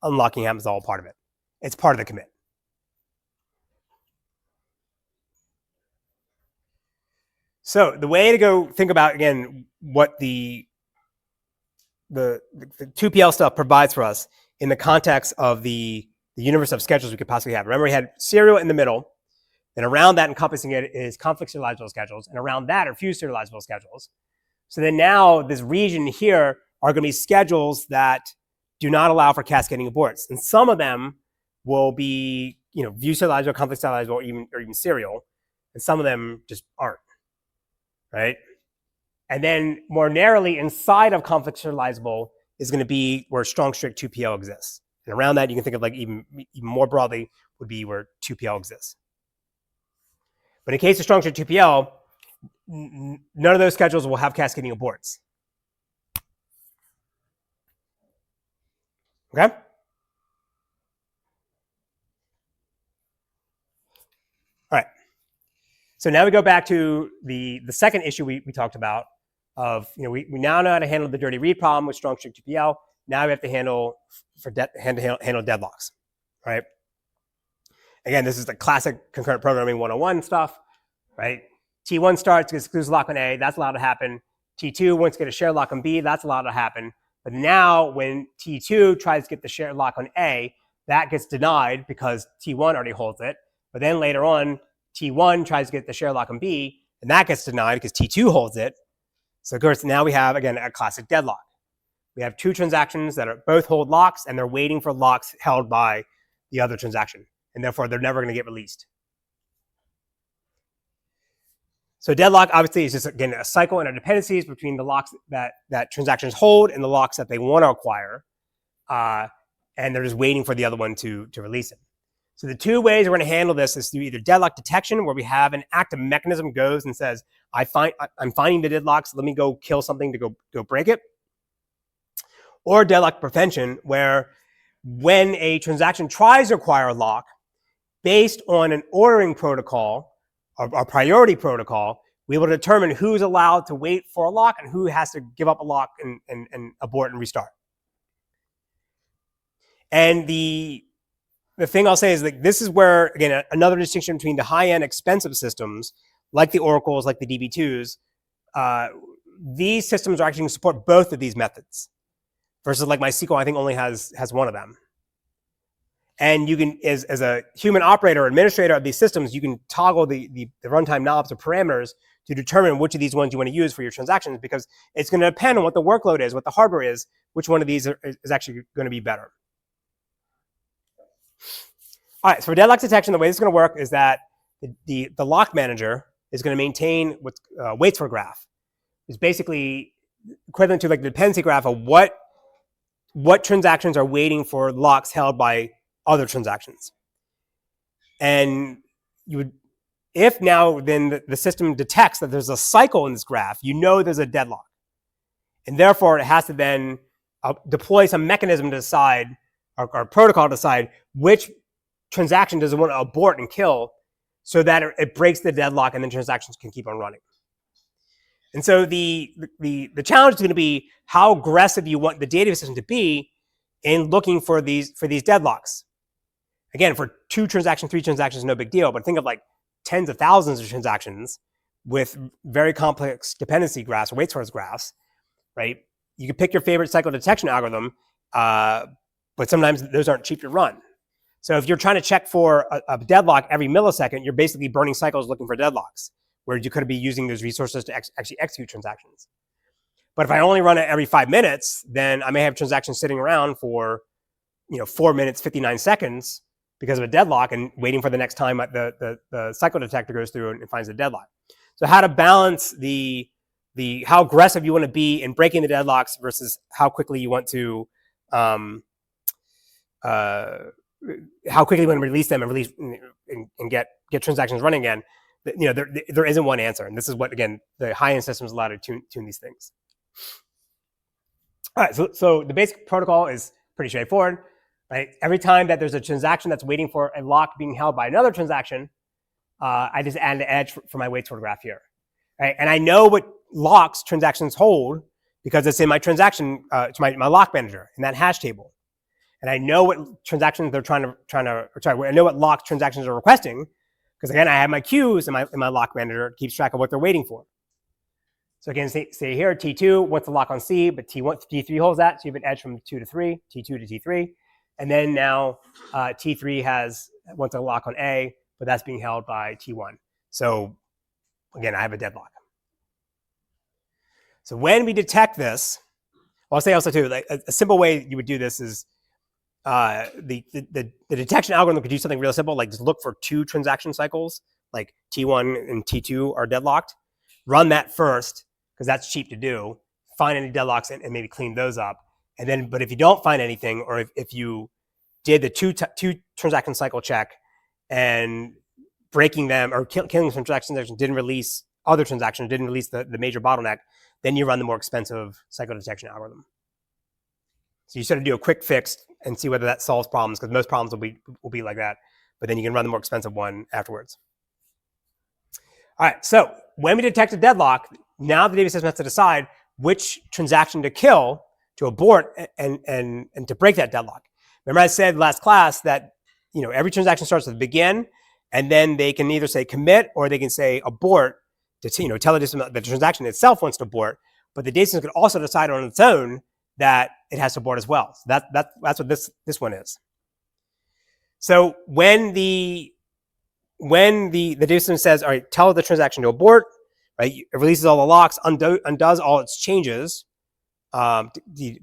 unlocking happens all part of it. It's part of the commit. So the way to go think about, again, what the 2PL stuff provides for us in the context of the universe of schedules we could possibly have. Remember, we had serial in the middle, Then around that, encompassing it, is conflict serializable schedules. And around that are fused serializable schedules. So then now this region here are going to be schedules that do not allow for cascading aborts. And some of them will be, view serializable, conflict serializable, or even serial. And some of them just aren't, right? And then more narrowly inside of conflict serializable is going to be where strong strict 2PL exists. And around that, you can think of like even more broadly would be where 2PL exists. But in case of strong strict 2PL, none of those schedules will have cascading aborts. Okay? All right. So now we go back to the second issue we talked about of, we now know how to handle the dirty read problem with strong strict 2PL. Now we have to handle deadlocks, right? Again, this is the classic concurrent programming 101 stuff, right? T1 starts, gets exclusive lock on A, that's allowed to happen. T2 wants to get a shared lock on B, that's allowed to happen. But now when T2 tries to get the shared lock on A, that gets denied because T1 already holds it. But then later on, T1 tries to get the shared lock on B, and that gets denied because T2 holds it. So of course, now we have, again, a classic deadlock. We have two transactions that are both hold locks, and they're waiting for locks held by the other transaction. And therefore, they're never going to get released. So deadlock, obviously, is just, again, a cycle and a dependencies between the locks that transactions hold and the locks that they want to acquire. And they're just waiting for the other one to release it. So the two ways we're going to handle this is through either deadlock detection, where we have an active mechanism goes and says, I'm finding the deadlocks, let me go kill something to go break it. Or deadlock prevention, where when a transaction tries to acquire a lock, based on an ordering protocol, or priority protocol, we will determine who's allowed to wait for a lock and who has to give up a lock and abort and restart. And the thing I'll say is that this is where, again, another distinction between the high-end expensive systems, like the Oracles, like the DB2s, these systems are actually going to support both of these methods. Versus like MySQL, I think only has one of them. And you can, as a human operator or administrator of these systems, you can toggle the runtime knobs or parameters to determine which of these ones you want to use for your transactions, because it's going to depend on what the workload is, what the hardware is, which one of these is actually going to be better. All right, so for deadlock detection, the way this is going to work is that the lock manager is going to maintain what waits for graph. It's basically equivalent to like the dependency graph of what transactions are waiting for locks held by other transactions. And you would, if now then the system detects that there's a cycle in this graph, there's a deadlock. And therefore it has to then deploy some mechanism to decide, or protocol to decide which transaction does it want to abort and kill so that it breaks the deadlock and then transactions can keep on running. And so the challenge is going to be how aggressive you want the database system to be in looking for these deadlocks. Again, for 2 transactions, 3 transactions, no big deal. But think of like tens of thousands of transactions with very complex dependency graphs or wait source graphs, right? You can pick your favorite cycle detection algorithm, but sometimes those aren't cheap to run. So if you're trying to check for a deadlock every millisecond, you're basically burning cycles looking for deadlocks, where you could be using those resources to actually execute transactions. But if I only run it every 5 minutes, then I may have transactions sitting around for 4 minutes, 59 seconds because of a deadlock and waiting for the next time the cycle detector goes through and finds the deadlock. So how to balance how aggressive you want to be in breaking the deadlocks versus how quickly you want to release them and get transactions running again. There isn't one answer, and this is what, again, the high-end systems allow to tune these things. All right, so the basic protocol is pretty straightforward, right? Every time that there's a transaction that's waiting for a lock being held by another transaction, I just add an edge for my wait sort graph here, right? And I know what locks transactions hold because it's in my transaction, it's my lock manager in that hash table, and I know what transactions they're I know what lock transactions are requesting. Because again, I have my queues in my lock manager, it keeps track of what they're waiting for. So again, say here, T2 wants to lock on C, but T3 holds that, so you have an edge from 2 to 3, T2 to T3. And then now T3 wants to lock on A, but that's being held by T1. So again, I have a deadlock. So when we detect this, well, I'll say also too, like a simple way you would do this is the detection algorithm could do something real simple, like just look for 2 transaction cycles, like T1 and T2 are deadlocked. Run that first, because that's cheap to do. Find any deadlocks and maybe clean those up. And then, but if you don't find anything, or if you did the two transaction cycle check and breaking them or killing some transactions didn't release other transactions, didn't release the major bottleneck, then you run the more expensive cycle detection algorithm. So you sort of do a quick fix and see whether that solves problems, because most problems will be like that. But then you can run the more expensive one afterwards. All right, so when we detect a deadlock, now the database system has to decide which transaction to kill, to abort, and to break that deadlock. Remember I said last class that every transaction starts with begin, and then they can either say commit or they can say abort to tell the system that the transaction itself wants to abort, but the data system can also decide on its own that it has to abort as well. So that's what this one is. So when the data system says, all right, tell the transaction to abort, right? It releases all the locks, undoes all its changes to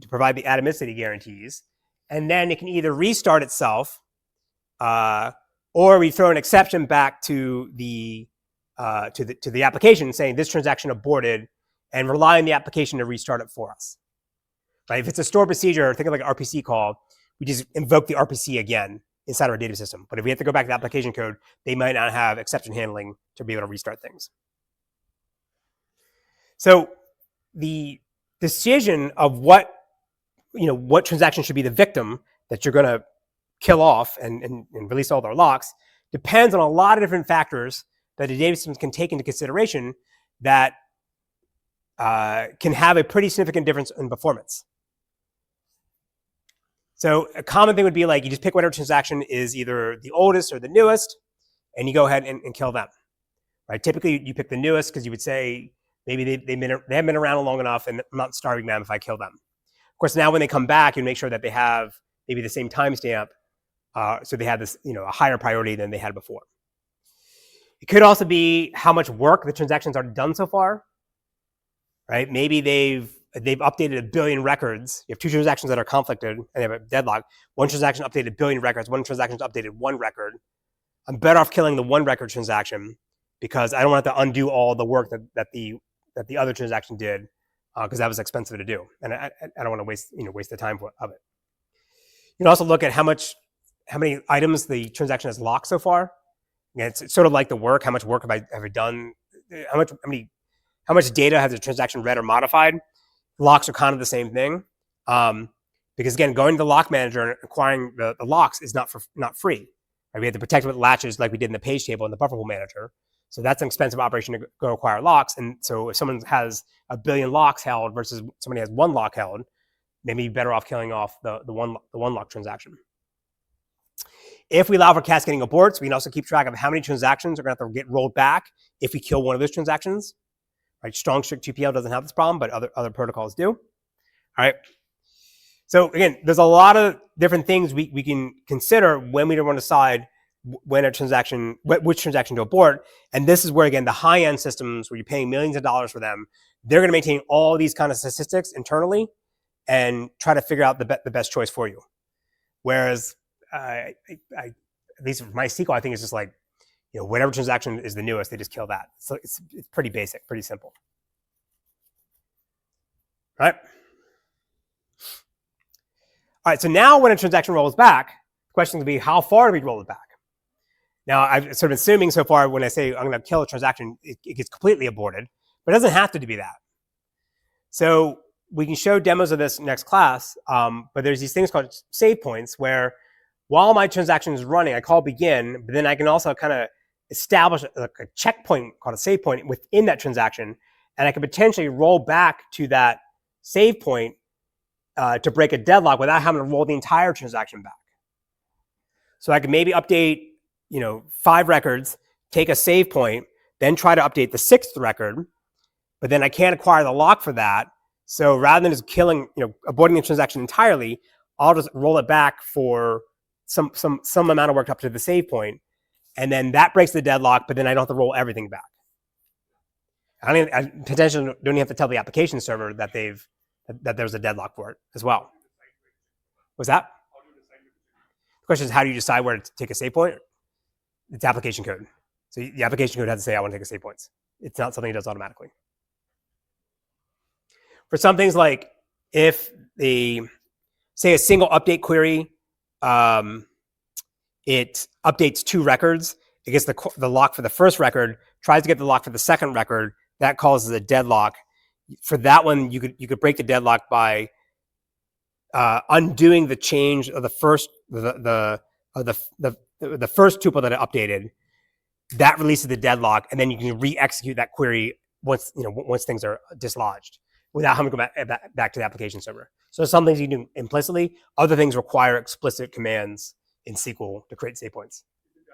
provide the atomicity guarantees, and then it can either restart itself, or we throw an exception back to the application saying this transaction aborted, and rely on the application to restart it for us. Right? If it's a stored procedure, think of like an RPC call, we just invoke the RPC again inside our data system. But if we have to go back to the application code, they might not have exception handling to be able to restart things. So the decision of what transaction should be the victim that you're going to kill off and release all their locks depends on a lot of different factors that the data systems can take into consideration that can have a pretty significant difference in performance. So a common thing would be like you just pick whatever transaction is either the oldest or the newest, and you go ahead and kill them. Right? Typically, you pick the newest because you would say maybe they haven't been around long enough, and I'm not starving them if I kill them. Of course, now when they come back, you make sure that they have maybe the same timestamp, so they have this a higher priority than they had before. It could also be how much work the transaction's already done so far. Right? Maybe they've updated 1 billion records. You have 2 transactions that are conflicted and they have a deadlock. One transaction updated 1 billion records. One transaction's updated 1 record. I'm better off killing the 1 record transaction because I don't want to undo all the work that the other transaction did because that was expensive to do, and I don't want to waste the time of it. You can also look at how many items the transaction has locked so far. Again, it's sort of like the work. How much work have I done? How much data has the transaction read or modified? Locks are kind of the same thing, because again, going to the lock manager and acquiring the locks is not free. Right? We have to protect it with latches like we did in the page table in the buffer pool manager. So that's an expensive operation to go acquire locks. And so if someone has 1 billion locks held versus somebody has 1 lock held, they may be better off killing off the one lock transaction. If we allow for cascading aborts, we can also keep track of how many transactions are going to have to get rolled back if we kill one of those transactions. Right? Strong strict GPL doesn't have this problem, but other protocols do. All right. So again, there's a lot of different things we can consider when we want to decide when a transaction, which transaction to abort. And this is where, again, the high-end systems where you're paying millions of dollars for them, they're going to maintain all these kind of statistics internally and try to figure out the best choice for you. Whereas, at least for MySQL, I think it's just like, whatever transaction is the newest, they just kill that. So it's pretty basic, pretty simple. All right. All right, so now when a transaction rolls back, the question would be, how far do we roll it back? Now, I've sort of asuming so far when I say I'm going to kill a transaction, it gets completely aborted, but it doesn't have to be that. So we can show demos of this next class, but there's these things called save points where while my transaction is running, I call begin, but then I can also kind of establish a checkpoint called a save point within that transaction, and I can potentially roll back to that save point to break a deadlock without having to roll the entire transaction back. So I can maybe update 5 records, take a save point, then try to update the 6th record, but then I can't acquire the lock for that. So rather than just aborting the transaction entirely, I'll just roll it back for some amount of work up to the save point, and then that breaks the deadlock, but then I don't have to roll everything back. I potentially don't even have to tell the application server that there's a deadlock for it as well. What's that? The question is, how do you decide where to take a save point? It's application code. So the application code has to say, I want to take a save points. It's not something it does automatically. For some things like if say a single update query, it updates 2 records, it gets the lock for the first record, tries to get the lock for the second record, that causes a deadlock. For that one, you could break the deadlock by undoing the change of the first the first tuple that it updated. That releases the deadlock, and then you can re-execute that query once things are dislodged without having to go back to the application server. So some things you can do implicitly, other things require explicit commands in SQL to create save points. Is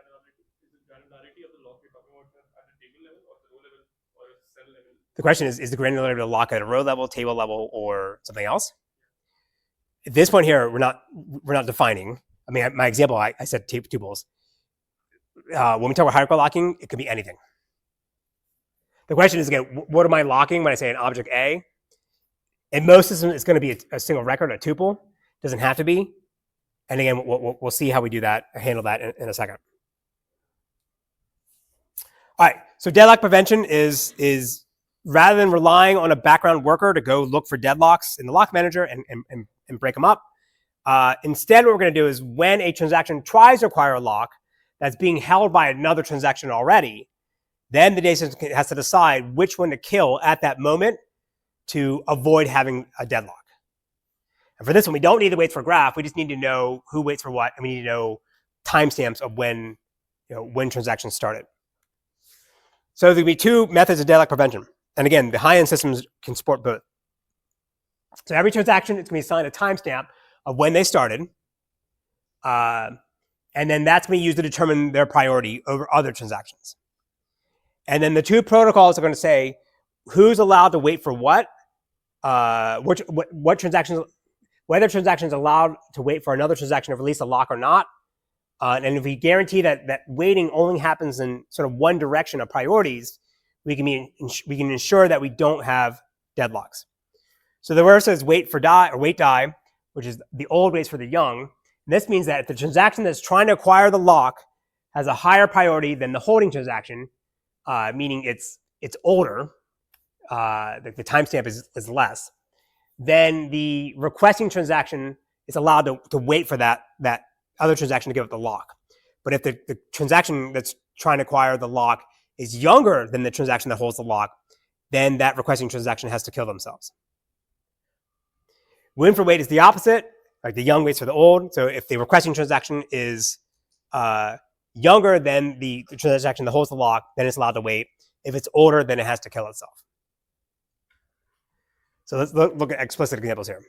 the granularity of the lock you're talking about at the table level or the row level or a cell level? The question is the granularity of the lock at a row level, table level, or something else? At this point here, we're not defining. I mean, my example, I said tuples. When we talk about hierarchical locking, it could be anything. The question is, again, what am I locking when I say an object A? In most systems, it's going to be a single record, a tuple. Doesn't have to be. And again, we'll see how we do that, handle that in a second. All right, so deadlock prevention is rather than relying on a background worker to go look for deadlocks in the lock manager and break them up, instead what we're going to do is when a transaction tries to acquire a lock that's being held by another transaction already, then the data system has to decide which one to kill at that moment to avoid having a deadlock. And for this one, we don't need the waits for graph. We just need to know who waits for what, and we need to know timestamps of when transactions started. So there'll be 2 methods of deadlock prevention. And again, the high-end systems can support both. So every transaction is going to be assigned a timestamp of when they started. And then that's going to be used to determine their priority over other transactions. And then the 2 protocols are going to say who's allowed to wait for what transactions, whether transactions allowed to wait for another transaction to release a lock or not. And if we guarantee that waiting only happens in sort of one direction of priorities, we can ensure that we don't have deadlocks. So the word says wait for die or wait die, which is the old waits for the young. And this means that if the transaction that's trying to acquire the lock has a higher priority than the holding transaction, meaning it's older, the timestamp is less, then the requesting transaction is allowed to wait for that other transaction to give up the lock. But if the transaction that's trying to acquire the lock is younger than the transaction that holds the lock, then that requesting transaction has to kill themselves. Win for wait is the opposite, like the young waits for the old. So if the requesting transaction is younger than the transaction that holds the lock, then it's allowed to wait. If it's older, then it has to kill itself. So let's look at explicit examples here,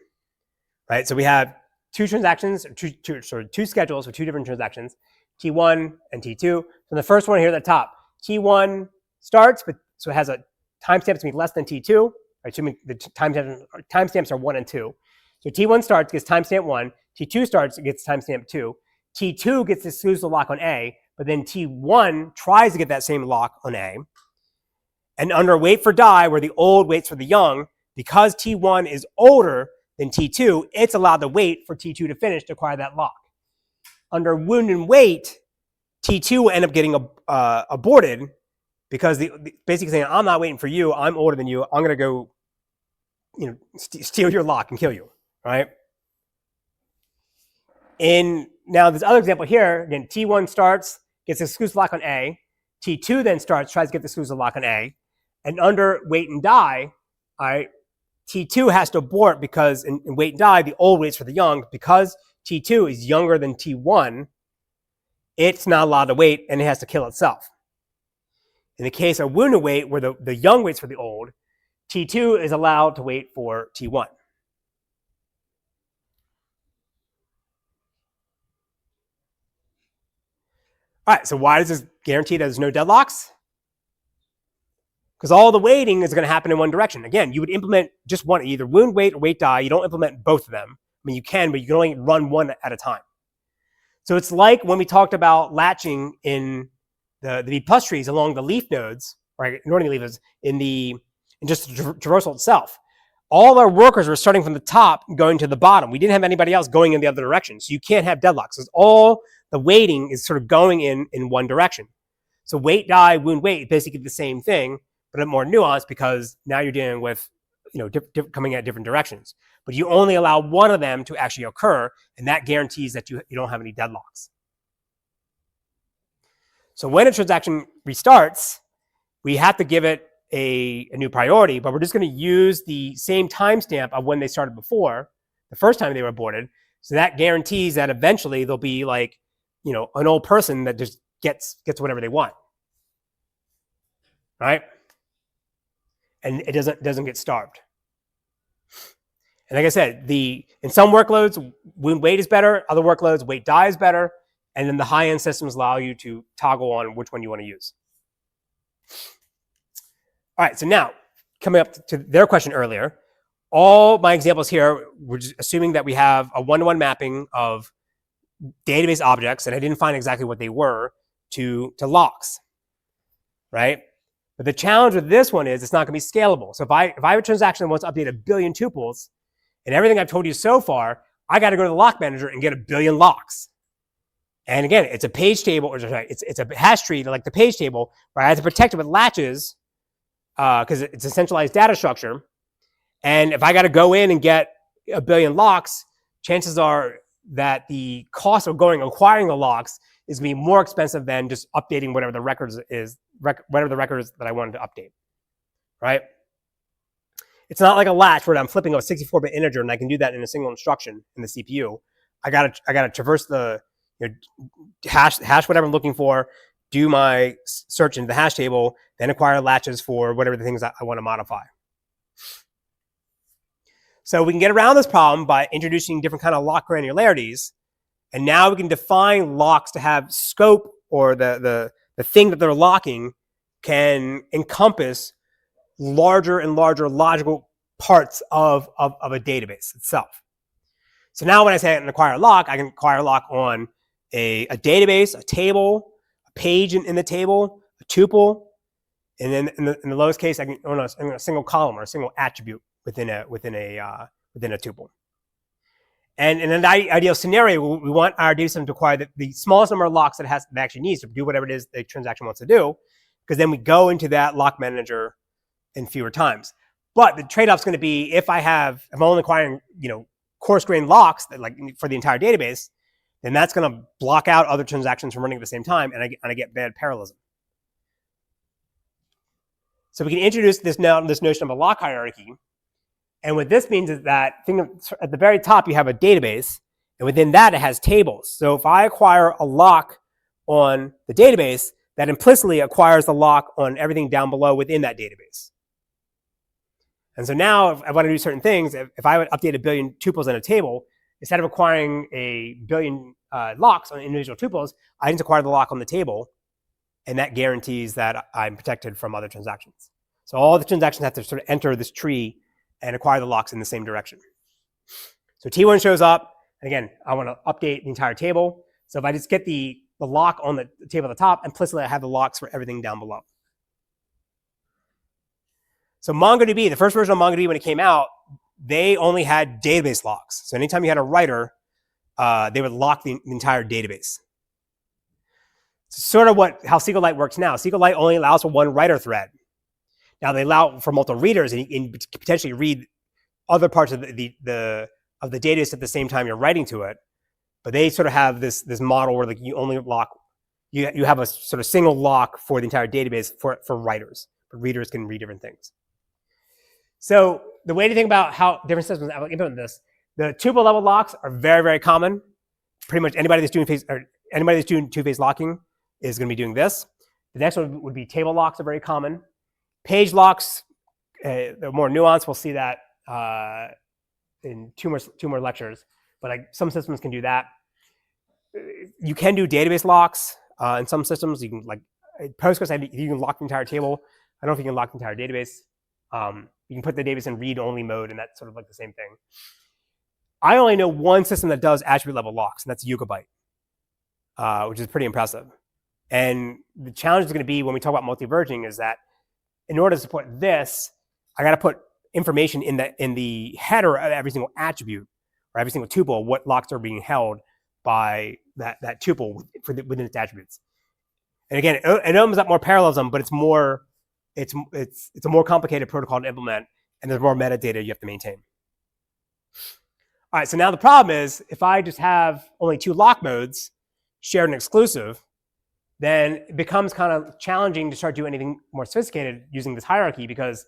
right? So we have 2 transactions, two schedules with 2 different transactions, T1 and T2. So the first one here at the top, T1 starts, so it has a timestamp to be less than T2. Assuming the timestamps are 1 and 2. So T1 starts, gets timestamp 1. T2 starts, gets timestamp 2. T2 gets the exclusive lock on A, but then T1 tries to get that same lock on A. And under wait for die, where the old waits for the young, because T1 is older than T2, it's allowed to wait for T2 to finish to acquire that lock. Under wound and wait, T2 will end up getting aborted because basically saying, I'm not waiting for you, I'm older than you, I'm going to go steal your lock and kill you, right? Now this other example here, again, T1 starts, gets the exclusive lock on A. T2 then starts, tries to get the exclusive lock on A. And under wait and die, T2 has to abort because in wait and die, the old waits for the young. Because T2 is younger than T1, it's not allowed to wait and it has to kill itself. In the case of wound and wait, where the young waits for the old, T2 is allowed to wait for T1. All right, so why does this guarantee that there's no deadlocks? Because all the waiting is going to happen in one direction. Again, you would implement just one, either wound wait or wait die. You don't implement both of them. I mean, you can, but you can only run one at a time. So it's like when we talked about latching in the B plus trees along the leaf nodes, or ignoring the leaf nodes, in just the traversal itself. All our workers were starting from the top and going to the bottom. We didn't have anybody else going in the other direction. So you can't have deadlocks, because all the weighting is sort of going in one direction. So wait, die, wound, wait, basically the same thing, but a more nuanced, because now you're dealing with, coming at different directions. But you only allow one of them to actually occur, and that guarantees that you don't have any deadlocks. So when a transaction restarts, we have to give it a new priority, but we're just going to use the same timestamp of when they started before, the first time they were aborted. So that guarantees that eventually there'll be like, an old person that just gets whatever they want, right? And it doesn't get starved. And like I said, in some workloads, wound wait is better. Other workloads, wait die is better. And then the high-end systems allow you to toggle on which one you want to use. All right, so now, coming up to their question earlier, all my examples here, we're just assuming that we have a one-to-one mapping of database objects, and I didn't find exactly what they were, to locks, right? But the challenge with this one is it's not going to be scalable. So if I have a transaction that wants to update 1 billion tuples, and everything I've told you so far, I got to go to the lock manager and get 1 billion locks. And again, it's a page table, or sorry, it's a hash tree like the page table, where I have to protect it with latches, because it's a centralized data structure. And if I got to go in and get 1 billion locks, chances are that the cost of acquiring the locks is going to be more expensive than just updating whatever the records that I wanted to update, right? It's not like a latch where I'm flipping a 64-bit integer and I can do that in a single instruction in the CPU. I gotta traverse the hash whatever I'm looking for, do my search into the hash table, then acquire latches for whatever the things that I want to modify. So we can get around this problem by introducing different kind of lock granularities, and now we can define locks to have scope, or the thing that they're locking can encompass larger and larger logical parts of a database itself. So now when I say I can acquire a lock, I can acquire a lock on a database, a table, a page in the table, a tuple, and then in the lowest case, I can own a single column or a single attribute within a tuple. And in an ideal scenario, we want our data system to acquire the smallest number of locks that it actually needs to do whatever it is the transaction wants to do, because then we go into that lock manager in fewer times. But the trade-off is going to be, if I'm only acquiring coarse-grained locks that, like, for the entire database, then that's going to block out other transactions from running at the same time, and I get bad parallelism. So we can introduce this notion of a lock hierarchy. And what this means is that at the very top, you have a database, and within that, it has tables. So if I acquire a lock on the database, that implicitly acquires the lock on everything down below within that database. And so now, if I want to do certain things, if I would update 1 billion tuples in a table, instead of acquiring 1 billion locks on individual tuples, I just acquire the lock on the table, and that guarantees that I'm protected from other transactions. So all the transactions have to sort of enter this tree and acquire the locks in the same direction. So T1 shows up, and again, I want to update the entire table. So if I just get the lock on the table at the top, implicitly I have the locks for everything down below. So MongoDB, the first version of MongoDB when it came out, they only had database locks. So anytime you had a writer, they would lock the entire database. It's sort of how SQLite works now. SQLite only allows for one writer thread. Now they allow for multiple readers, and potentially read other parts of the database at the same time you're writing to it. But they sort of have this model where, like, you only lock, you have a sort of single lock for the entire database for writers, but readers can read different things. So the way to think about how different systems implement this, the tuple level locks are very, very common. Pretty much anybody that's doing two-phase locking is going to be doing this. The next one would be table locks are very common. Page locks, they're more nuanced. We'll see that in two more lectures. But like, some systems can do that. You can do database locks in some systems. You can, like Postgres, you can lock the entire table. I don't know if you can lock the entire database. You can put the database in read-only mode, and that's sort of like the same thing. I only know one system that does attribute level locks, and that's Yugabyte, which is pretty impressive. And the challenge is going to be when we talk about multi-versioning is that in order to support this, I got to put information in the header of every single attribute or every single tuple, what locks are being held by that tuple within its attributes. And again, it opens up more parallelism, but it's a more complicated protocol to implement, and there's more metadata you have to maintain. All right, so now the problem is if I just have only 2 lock modes, shared and exclusive, then it becomes kind of challenging to start doing anything more sophisticated using this hierarchy because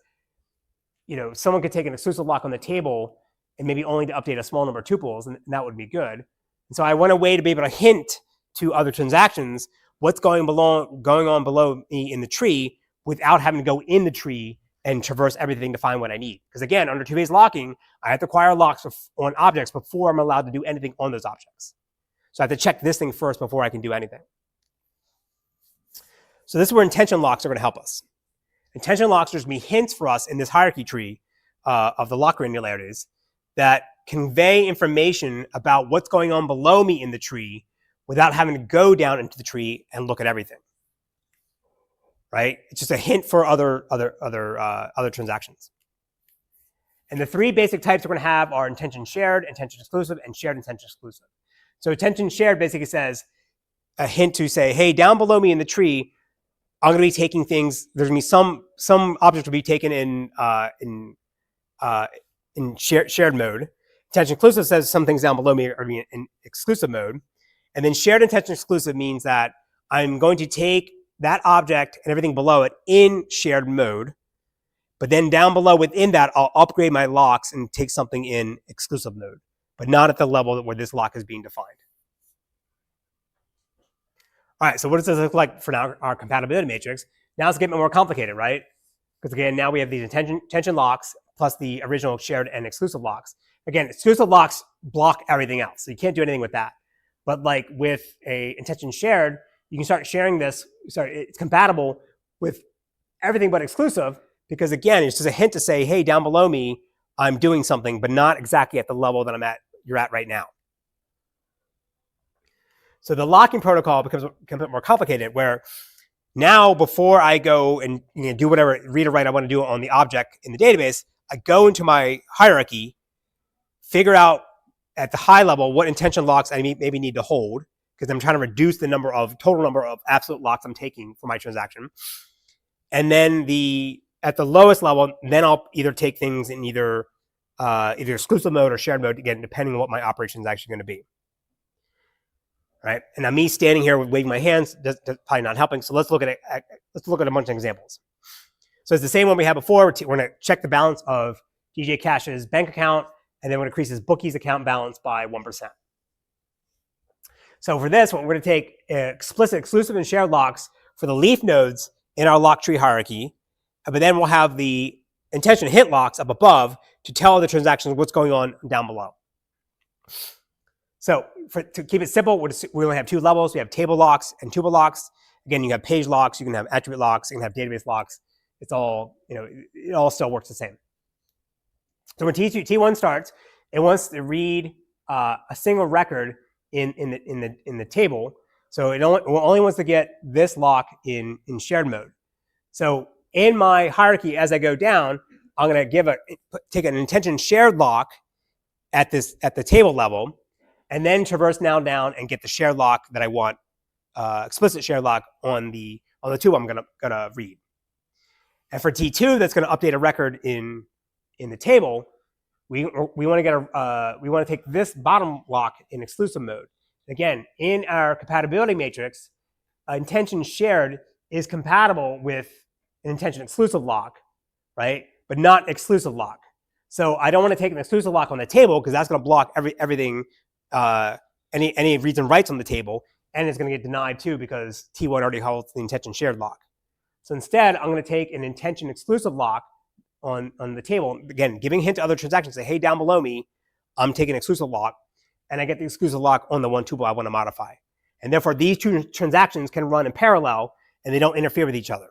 someone could take an exclusive lock on the table and maybe only to update a small number of tuples, and that would be good. And so I want a way to be able to hint to other transactions what's going on below me in the tree without having to go in the tree and traverse everything to find what I need. Because again, under two-phase locking, I have to acquire locks on objects before I'm allowed to do anything on those objects. So I have to check this thing first before I can do anything. So this is where intention locks are going to help us. Intention locks are going to be hints for us in this hierarchy tree of the lock granularities that convey information about what's going on below me in the tree without having to go down into the tree and look at everything. Right? It's just a hint for other transactions. And the 3 basic types we're going to have are intention shared, intention exclusive, and shared intention exclusive. So intention shared basically says a hint to say, hey, down below me in the tree, I'm going to be taking things. There's going to be some objects will be taken in shared mode. Intention exclusive says some things down below me are being in exclusive mode, and then shared intention exclusive means that I'm going to take that object and everything below it in shared mode, but then down below within that, I'll upgrade my locks and take something in exclusive mode, but not at the level where this lock is being defined. All right, so what does this look like for now, our compatibility matrix? Now it's getting more complicated, right? Because again, now we have these intention locks plus the original shared and exclusive locks. Again, exclusive locks block everything else, so you can't do anything with that. But like with a intention shared, you can start sharing this. It's compatible with everything but exclusive because again, it's just a hint to say, hey, down below me, I'm doing something, but not exactly at the level that you're at right now. So the locking protocol becomes a bit more complicated where now before I go and do whatever read or write I want to do on the object in the database, I go into my hierarchy, figure out at the high level what intention locks I maybe need to hold because I'm trying to reduce the total number of absolute locks I'm taking for my transaction. And then at the lowest level, then I'll either take things in either exclusive mode or shared mode, again, depending on what my operation is actually going to be. Right? And now me standing here waving my hands, that's probably not helping. So let's look at a bunch of examples. So it's the same one we had before. We're going to check the balance of DJ Cash's bank account, and then we're going to increase his bookie's account balance by 1%. So for this one, we're going to take explicit, exclusive, and shared locks for the leaf nodes in our lock tree hierarchy, but then we'll have the intention hint locks up above to tell the transactions what's going on down below. So to keep it simple, we only have 2 levels. We have table locks and tuple locks. Again, you have page locks, you can have attribute locks, you can have database locks. It's all, it all still works the same. So when T1 starts, it wants to read a single record in the table. So it only wants to get this lock in shared mode. So in my hierarchy, as I go down, I'm going to take an intention shared lock at the table level, and then traverse now down and get the shared lock that I want, explicit shared lock on the tuple I'm gonna read. And for T2, that's going to update a record in the table. We want to take this bottom lock in exclusive mode. Again, in our compatibility matrix, intention shared is compatible with an intention exclusive lock, right? But not exclusive lock. So I don't want to take an exclusive lock on the table because that's going to block everything, any reads and writes on the table, and it's going to get denied too because T1 already holds the intention shared lock. So instead, I'm going to take an intention exclusive lock on the table, again, giving a hint to other transactions, say, hey, down below me, I'm taking an exclusive lock, and I get the exclusive lock on the one tuple I want to modify. And therefore, these 2 transactions can run in parallel, and they don't interfere with each other.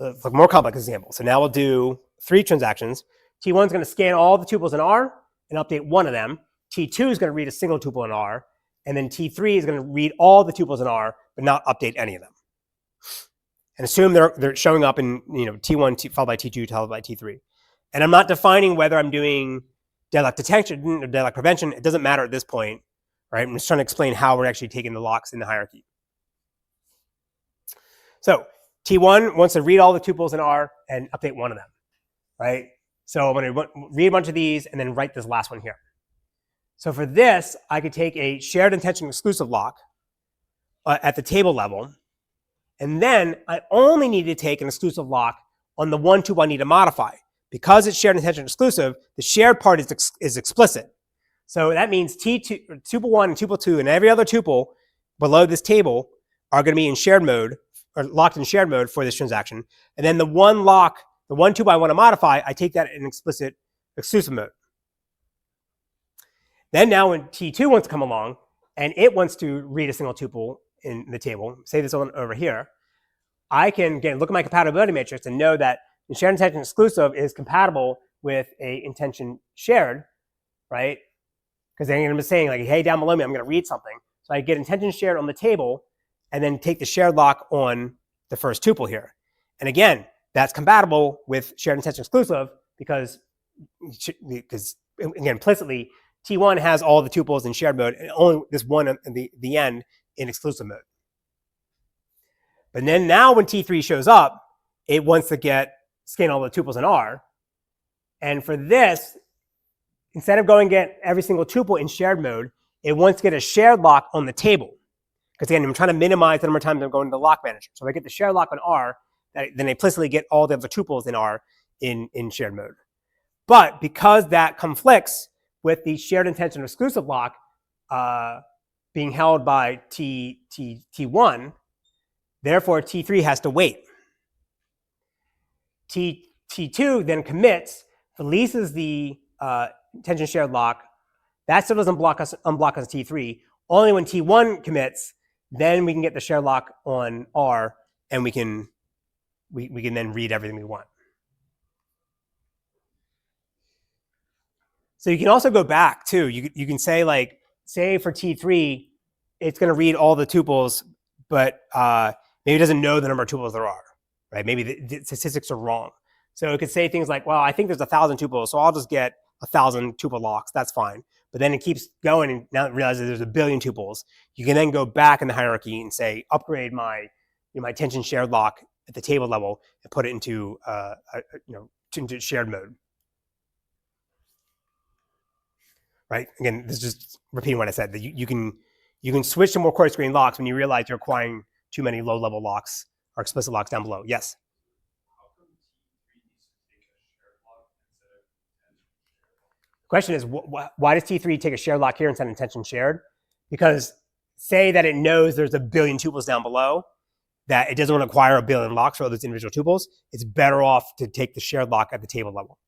It's a more complex example. So now we'll do 3 transactions. T1 is going to scan all the tuples in R and update one of them. T2 is going to read a single tuple in R, and then T3 is going to read all the tuples in R, but not update any of them. And assume they're showing up in T1 followed by T2 followed by T3. And I'm not defining whether I'm doing deadlock detection or deadlock prevention. It doesn't matter at this point, right? I'm just trying to explain how we're actually taking the locks in the hierarchy. So T1 wants to read all the tuples in R and update one of them, right? So I'm going to read a bunch of these and then write this last one here. So for this, I could take a shared intention exclusive lock at the table level, and then I only need to take an exclusive lock on the one tuple I need to modify. Because it's shared intention exclusive, the shared part is explicit. So that means T2, tuple 1 and tuple 2 and every other tuple below this table are going to be in shared mode, or locked in shared mode for this transaction. And then the one tuple I want to modify, I take that in explicit exclusive mode. Then now when T2 wants to come along and it wants to read a single tuple in the table, say this one over here, I can, again, look at my compatibility matrix and know that the shared intention exclusive is compatible with a intention shared, right? Because then I'm saying like, hey, down below me, I'm going to read something. So I get intention shared on the table and then take the shared lock on the first tuple here. And again, that's compatible with shared intention exclusive because again, implicitly, T1 has all the tuples in shared mode and only this one at the end in exclusive mode. But then now when T3 shows up, it wants to scan all the tuples in R. And for this, instead of going get every single tuple in shared mode, it wants to get a shared lock on the table. Because again, I'm trying to minimize the number of times I'm going to the lock manager. So if I get the shared lock on R, then I implicitly get all the other tuples in R in shared mode. But because that conflicts with the shared intention exclusive lock being held by T1, therefore T3 has to wait. T2 then commits, releases the intention shared lock. That still doesn't unblock us T3. Only when T1 commits, then we can get the shared lock on R, and we can then read everything we want. So you can also go back too. You can say like, say for T3, it's going to read all the tuples, but maybe it doesn't know the number of tuples there are, right? Maybe the statistics are wrong. So it could say things like, well, I think there's 1,000 tuples, so I'll just get 1,000 tuple locks. That's fine. But then it keeps going, and now it realizes there's 1 billion tuples. You can then go back in the hierarchy and say, upgrade my intention shared lock at the table level and put it into into shared mode. Right? Again, this is just repeating what I said. That you can switch to more coarse grained locks when you realize you're acquiring too many low level locks or explicit locks down below. Yes. Question is, why does T3 take a shared lock here instead of intention shared? Because say that it knows there's 1 billion tuples down below, that it doesn't want to acquire 1 billion locks for all those individual tuples. It's better off to take the shared lock at the table level.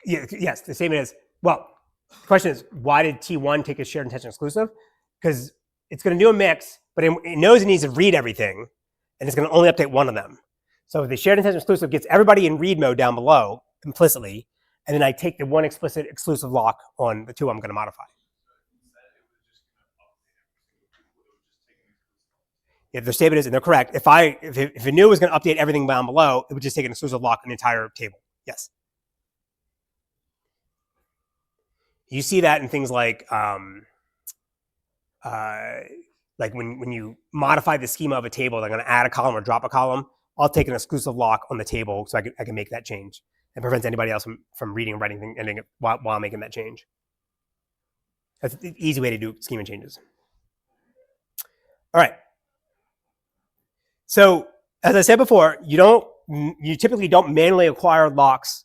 Yeah, yes, the statement is, well, the question is, why did T1 take a shared intention exclusive? Because it's going to do a mix, but it knows it needs to read everything, and it's going to only update one of them. So the shared intention exclusive gets everybody in read mode down below, implicitly, and then I take the one explicit exclusive lock on the two I'm going to modify. Yeah, their statement is, and they're correct, if it knew it was going to update everything down below, it would just take an exclusive lock on the entire table. Yes. You see that in things like when you modify the schema of a table, they're going to add a column or drop a column. I'll take an exclusive lock on the table so I can make that change. It prevents anybody else from reading and writing anything while making that change. That's an easy way to do schema changes. All right. So as I said before, you typically don't manually acquire locks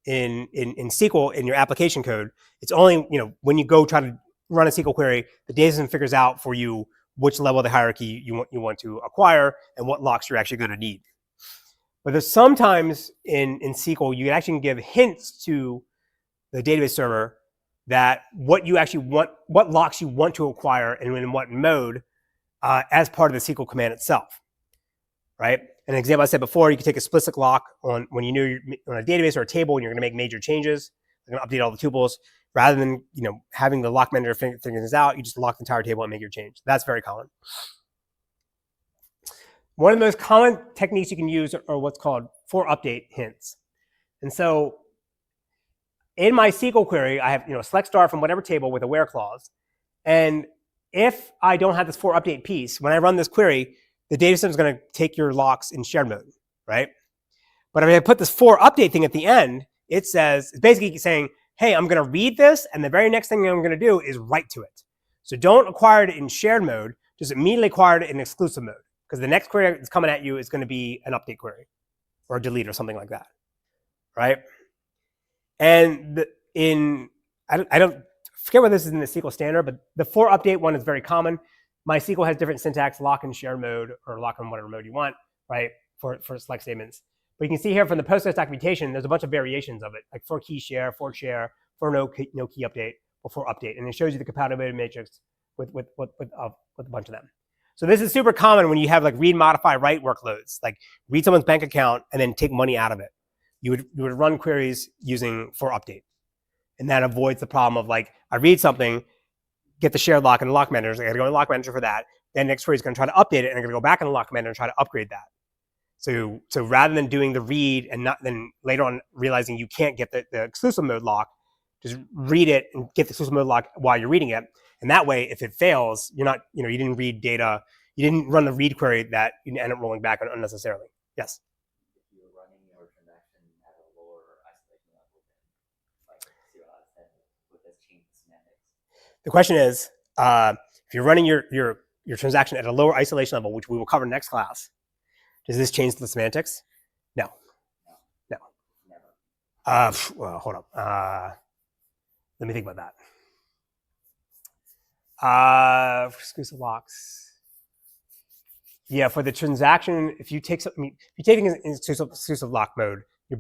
in SQL in your application code. It's only when you go try to run a SQL query, the data system figures out for you which level of the hierarchy you want to acquire and what locks you're actually going to need. But there's sometimes in SQL you actually can give hints to the database server that what locks you want to acquire and in what mode as part of the SQL command itself, right? An example I said before, you could take explicit lock on when you know you're on a database or a table and you're going to make major changes. You're going to update all the tuples rather than having the lock manager figure things out. You just lock the entire table and make your change. That's very common. One of the most common techniques you can use are what's called for update hints. And so in my SQL query, I have select star from whatever table with a where clause. And if I don't have this for update piece, when I run this query, the data system is going to take your locks in shared mode, right? But if I put this for update thing at the end, it's basically saying, hey, I'm going to read this, and the very next thing I'm going to do is write to it. So don't acquire it in shared mode, just immediately acquire it in exclusive mode, because the next query that's coming at you is going to be an update query or a delete or something like that, right? And I don't forget what this is in the SQL standard, but the for update one is very common. MySQL has different syntax, lock in shared mode or lock in whatever mode you want, right, for select statements. But you can see here from the Postgres documentation, there's a bunch of variations of it, like for key share, for no key update, or for update. And it shows you the compatibility matrix with a bunch of them. So this is super common when you have like read, modify, write workloads, like read someone's bank account and then take money out of it. You would run queries using for update. And that avoids the problem of like, I read something, get the shared lock in the lock manager. I got to go in the lock manager for that. Then next query is going to try to update it, and I'm going to go back in the lock manager and try to upgrade that. So rather than doing the read and not then later on realizing you can't get the exclusive mode lock, just read it and get the exclusive mode lock while you're reading it. And that way, if it fails, you're not, you didn't read data, you didn't run the read query that you end up rolling back on unnecessarily. Yes. If you're running your transaction at a lower isolation level than like 0 out of 10, would this change the semantics? The question is, if you're running your transaction at a lower isolation level, which we will cover next class, does this change the semantics? No. Never. Well, hold up. Let me think about that. For exclusive locks. Yeah, for the transaction, if you take something, if you're taking it in exclusive lock mode, you're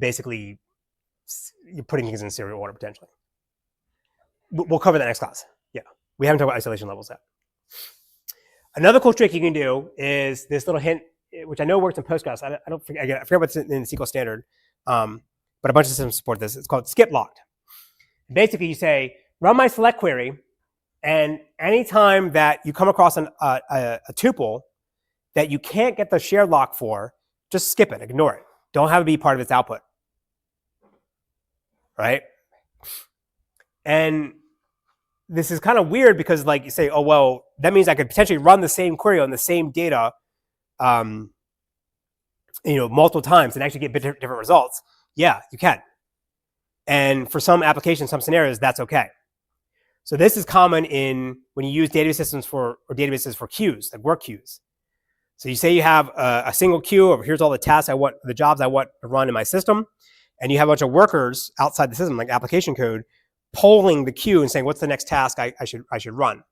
putting things in serial order potentially. We'll cover that next class. Yeah, we haven't talked about isolation levels yet. Another cool trick you can do is this little hint, which I know works in Postgres. I forget what's in the SQL standard, but a bunch of systems support this. It's called skip locked. Basically, you say, run my select query, and anytime that you come across a tuple that you can't get the shared lock for, just skip it, ignore it. Don't have it be part of its output, right? And this is kind of weird because like you say, oh, well, that means I could potentially run the same query on the same data multiple times and actually get different results. Yeah, you can. And for some applications, some scenarios, that's okay. So this is common when you use database systems or databases for queues, like work queues. So you say you have a single queue of here's all the tasks the jobs I want to run in my system, and you have a bunch of workers outside the system, like application code, polling the queue and saying what's the next task I should run.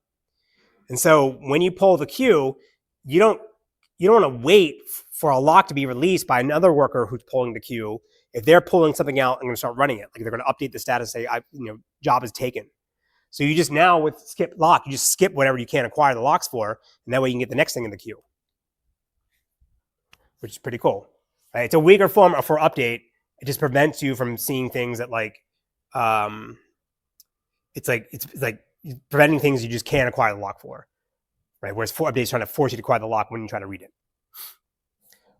And so when you poll the queue, you don't want to wait for a lock to be released by another worker who's polling the queue. If they're pulling something out and going to start running it, like they're going to update the status, say job is taken. So you just now with skip lock, you just skip whatever you can't acquire the locks for, and that way you can get the next thing in the queue, which is pretty cool. Right? It's a weaker form for update. It just prevents you from seeing things that it's like preventing things you just can't acquire the lock for, right? Whereas for update is trying to force you to acquire the lock when you try to read it.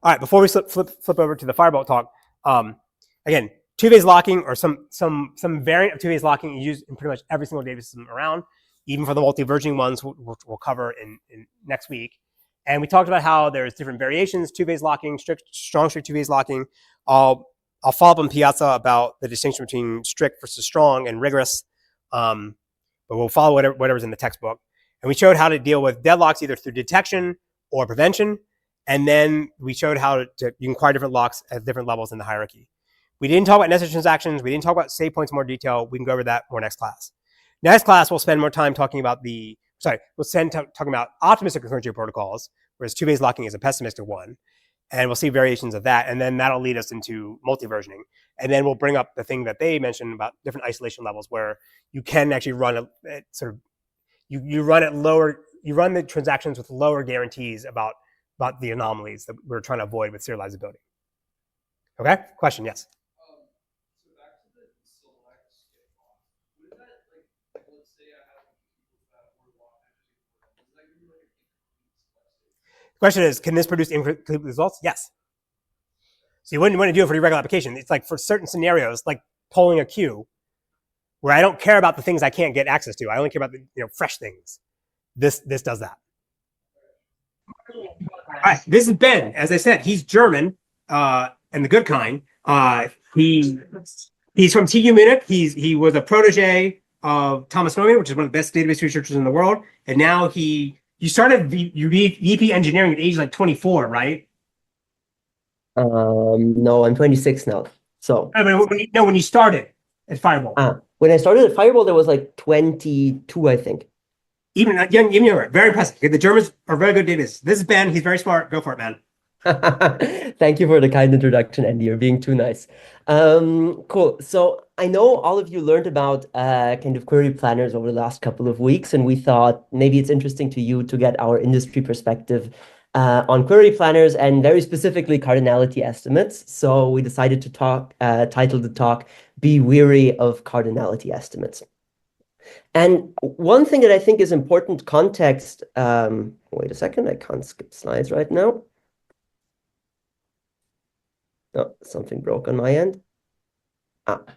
All right, before we flip over to the Firebolt talk, again, two-phase locking or some variant of two-phase locking is used in pretty much every single database system around, even for the multi-versioning ones we'll cover in next week. And we talked about how there's different variations, two-phase locking, strong strict two-phase locking. I'll follow up on Piazza about the distinction between strict versus strong and rigorous, but we'll follow whatever's in the textbook. And we showed how to deal with deadlocks either through detection or prevention. And then we showed how you can acquire different locks at different levels in the hierarchy. We didn't talk about nested transactions. We didn't talk about save points in more detail. We can go over that more next class. Next class, we'll spend more time talking about talking about optimistic concurrency protocols, whereas two-phase locking is a pessimistic one. And we'll see variations of that. And then that'll lead us into multi-versioning. And then we'll bring up the thing that they mentioned about different isolation levels where you can actually run you run the transactions with lower guarantees about about the anomalies that we're trying to avoid with serializability. Okay, question, yes. So back to the select skip on. Would that like let's say I have people that were long does that give me like an incomplete select state? Question is, can this produce incomplete results? Yes. So you wouldn't want to do it for your regular application. It's like for certain scenarios, like polling a queue, where I don't care about the things I can't get access to. I only care about the fresh things. This does that. All right, this is Ben. As I said, he's German and the good kind. He's from TU Munich. He was a protege of Thomas Neumann, which is one of the best database researchers in the world. And now you started VP engineering at age like 24, right? No, I'm 26 now. So when you started at Firebolt. When I started at Firebolt, I was like 22, I think. Even younger, very impressive. The Germans are very good database. This is Ben. He's very smart. Go for it, man. Thank you for the kind introduction, Andy. You're being too nice. Cool. So I know all of you learned about kind of query planners over the last couple of weeks, and we thought maybe it's interesting to you to get our industry perspective on query planners and very specifically cardinality estimates. So we decided to title the talk, Be Weary of Cardinality Estimates. And one thing that I think is important context, wait a second, I can't skip slides right now. Oh, something broke on my end.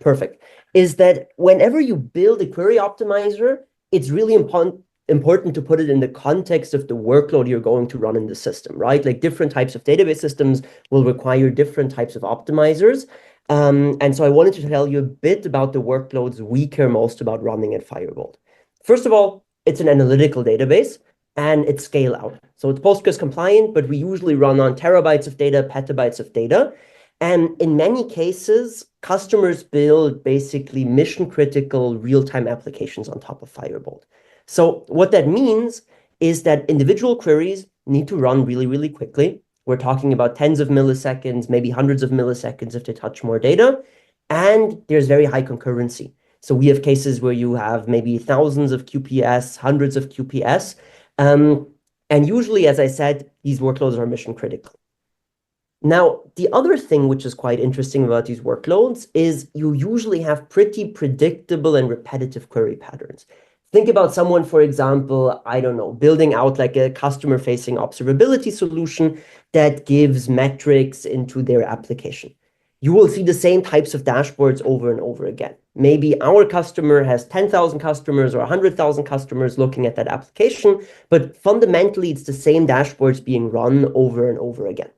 Perfect. Is that whenever you build a query optimizer, it's really important to put it in the context of the workload you're going to run in the system, right? Like different types of database systems will require different types of optimizers. And so I wanted to tell you a bit about the workloads we care most about running at Firebolt. First of all, it's an analytical database and it's scale out. So it's Postgres compliant, but we usually run on terabytes of data, petabytes of data. And in many cases, customers build basically mission critical real-time applications on top of Firebolt. So what that means is that individual queries need to run really, really quickly. We're talking about tens of milliseconds, maybe hundreds of milliseconds if they touch more data. And there's very high concurrency. So we have cases where you have maybe thousands of QPS, hundreds of QPS. And usually, as I said, these workloads are mission critical. Now, the other thing which is quite interesting about these workloads is you usually have pretty predictable and repetitive query patterns. Think about someone, for example, I don't know, building out like a customer-facing observability solution that gives metrics into their application. You will see the same types of dashboards over and over again. Maybe our customer has 10,000 customers or 100,000 customers looking at that application, but fundamentally, it's the same dashboards being run over and over again.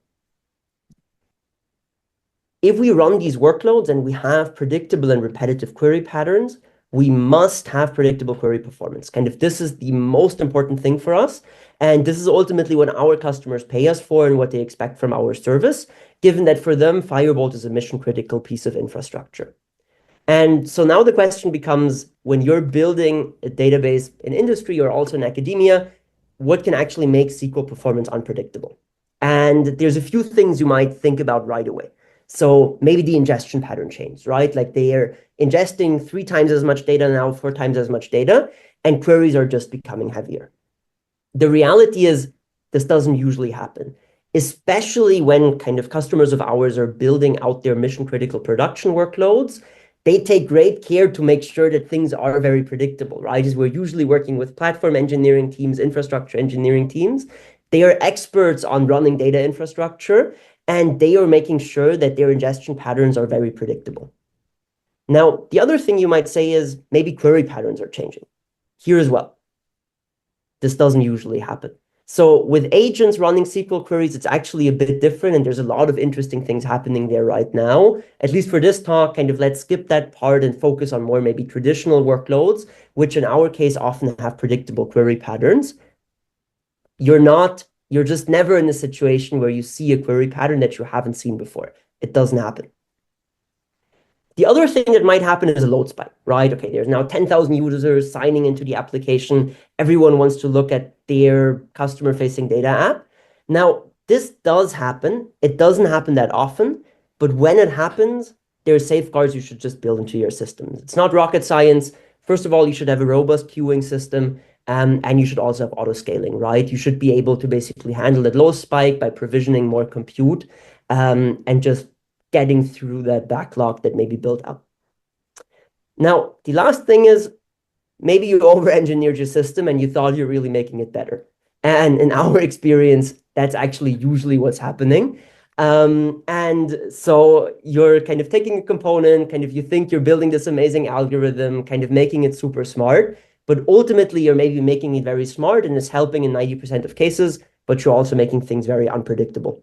If we run these workloads and we have predictable and repetitive query patterns, we must have predictable query performance. Kind of this is the most important thing for us. And this is ultimately what our customers pay us for and what they expect from our service, given that for them, Firebolt is a mission critical piece of infrastructure. And so now the question becomes, when you're building a database in industry or also in academia, what can actually make SQL performance unpredictable? And there's a few things you might think about right away. So maybe the ingestion pattern changed, right? Like they are ingesting 3 times as much data now, 4 times as much data, and queries are just becoming heavier. The reality is this doesn't usually happen, especially when kind of customers of ours are building out their mission critical production workloads. They take great care to make sure that things are very predictable, right? As we're usually working with platform engineering teams, infrastructure engineering teams. They are experts on running data infrastructure, and they are making sure that their ingestion patterns are very predictable. Now, the other thing you might say is maybe query patterns are changing here as well. This doesn't usually happen. So with agents running SQL queries, it's actually a bit different, and there's a lot of interesting things happening there right now. At least for this talk, kind of let's skip that part and focus on more maybe traditional workloads, which in our case often have predictable query patterns. You're just never in a situation where you see a query pattern that you haven't seen before. It doesn't happen. The other thing that might happen is a load spike, right? Okay, there's now 10,000 users signing into the application. Everyone wants to look at their customer-facing data app. Now, this does happen. It doesn't happen that often, but when it happens, there are safeguards you should just build into your systems. It's not rocket science. First of all, you should have a robust queuing system. And you should also have auto scaling, right? You should be able to basically handle that low spike by provisioning more compute and just getting through that backlog that may be built up. Now, the last thing is maybe you over-engineered your system and you thought you're really making it better. And in our experience, that's actually usually what's happening. And so you're kind of taking a component, kind of you think you're building this amazing algorithm, kind of making it super smart, but ultimately you're maybe making it very smart and it's helping in 90% of cases, but you're also making things very unpredictable.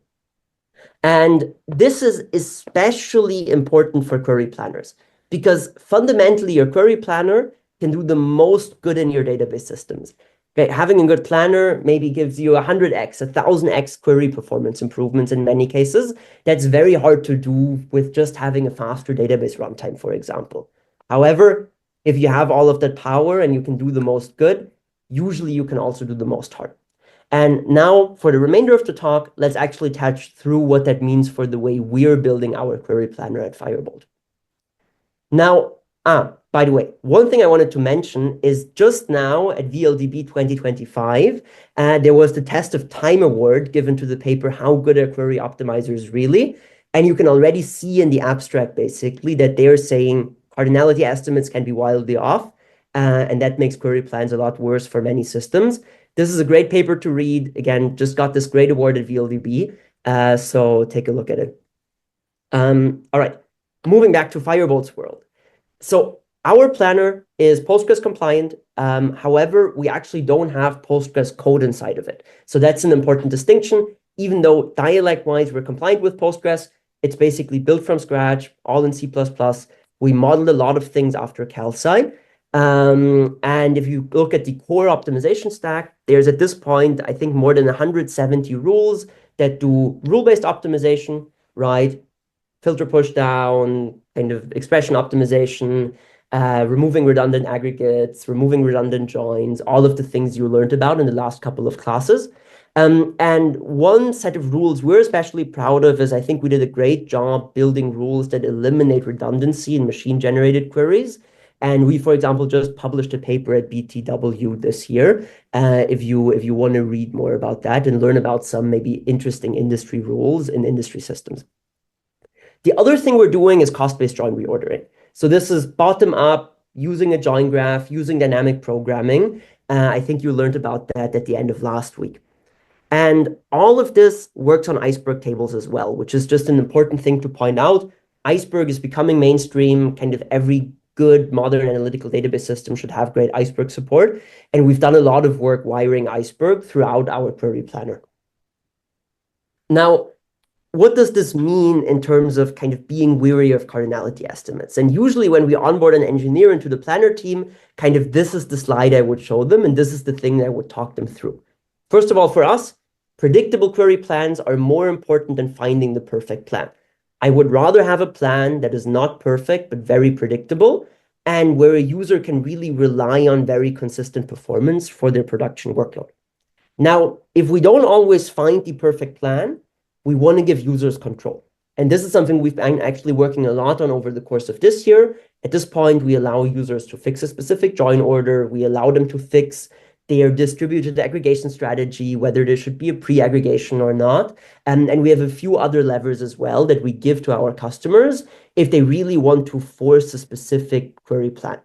And this is especially important for query planners because fundamentally your query planner can do the most good in your database systems. Okay, having a good planner maybe gives you 100x, 1000x query performance improvements in many cases. That's very hard to do with just having a faster database runtime, for example. However, if you have all of that power and you can do the most good, usually you can also do the most harm. And now for the remainder of the talk, let's actually touch through what that means for the way we're building our query planner at Firebolt. Now, by the way, one thing I wanted to mention is just now at VLDB 2025, there was the Test of Time Award given to the paper, How Good Are Query Optimizers Really? And you can already see in the abstract, basically, that they're saying cardinality estimates can be wildly off, and that makes query plans a lot worse for many systems. This is a great paper to read. Again, just got this great award at VLDB, so take a look at it. All right, moving back to Firebolt's world. So our planner is Postgres compliant. However, we actually don't have Postgres code inside of it. So that's an important distinction. Even though dialect-wise we're compliant with Postgres, it's basically built from scratch, all in C++. We modeled a lot of things after CalSci. And if you look at the core optimization stack, there's at this point, I think, more than 170 rules that do rule-based optimization, right? Filter push down, kind of expression optimization, removing redundant aggregates, removing redundant joins, all of the things you learned about in the last couple of classes. And one set of rules we're especially proud of is I think we did a great job building rules that eliminate redundancy in machine-generated queries. And we, for example, just published a paper at BTW this year. If you want to read more about that and learn about some maybe interesting industry rules in industry systems. The other thing we're doing is cost-based join reordering. So this is bottom-up, using a join graph, using dynamic programming. I think you learned about that at the end of last week. And all of this works on Iceberg tables as well, which is just an important thing to point out. Iceberg is becoming mainstream. Kind of every good modern analytical database system should have great Iceberg support. And we've done a lot of work wiring Iceberg throughout our query planner. Now, what does this mean in terms of kind of being weary of cardinality estimates? And usually when we onboard an engineer into the planner team, kind of this is the slide I would show them, and this is the thing I would talk them through. First of all, for us, predictable query plans are more important than finding the perfect plan. I would rather have a plan that is not perfect, but very predictable, and where a user can really rely on very consistent performance for their production workload. Now, if we don't always find the perfect plan, we want to give users control. And this is something we've been actually working a lot on over the course of this year. At this point, we allow users to fix a specific join order. We allow them to fix their distributed aggregation strategy, whether there should be a pre-aggregation or not. And we have a few other levers as well that we give to our customers if they really want to force a specific query plan.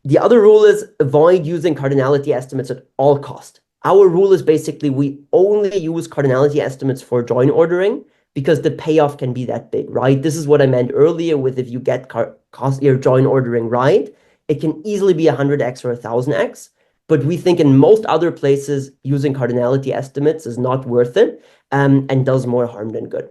The other rule is avoid using cardinality estimates at all cost. Our rule is basically we only use cardinality estimates for join ordering because the payoff can be that big, right? This is what I meant earlier with if you get your join ordering right, it can easily be 100x or 1000x. But we think in most other places, using cardinality estimates is not worth it and does more harm than good.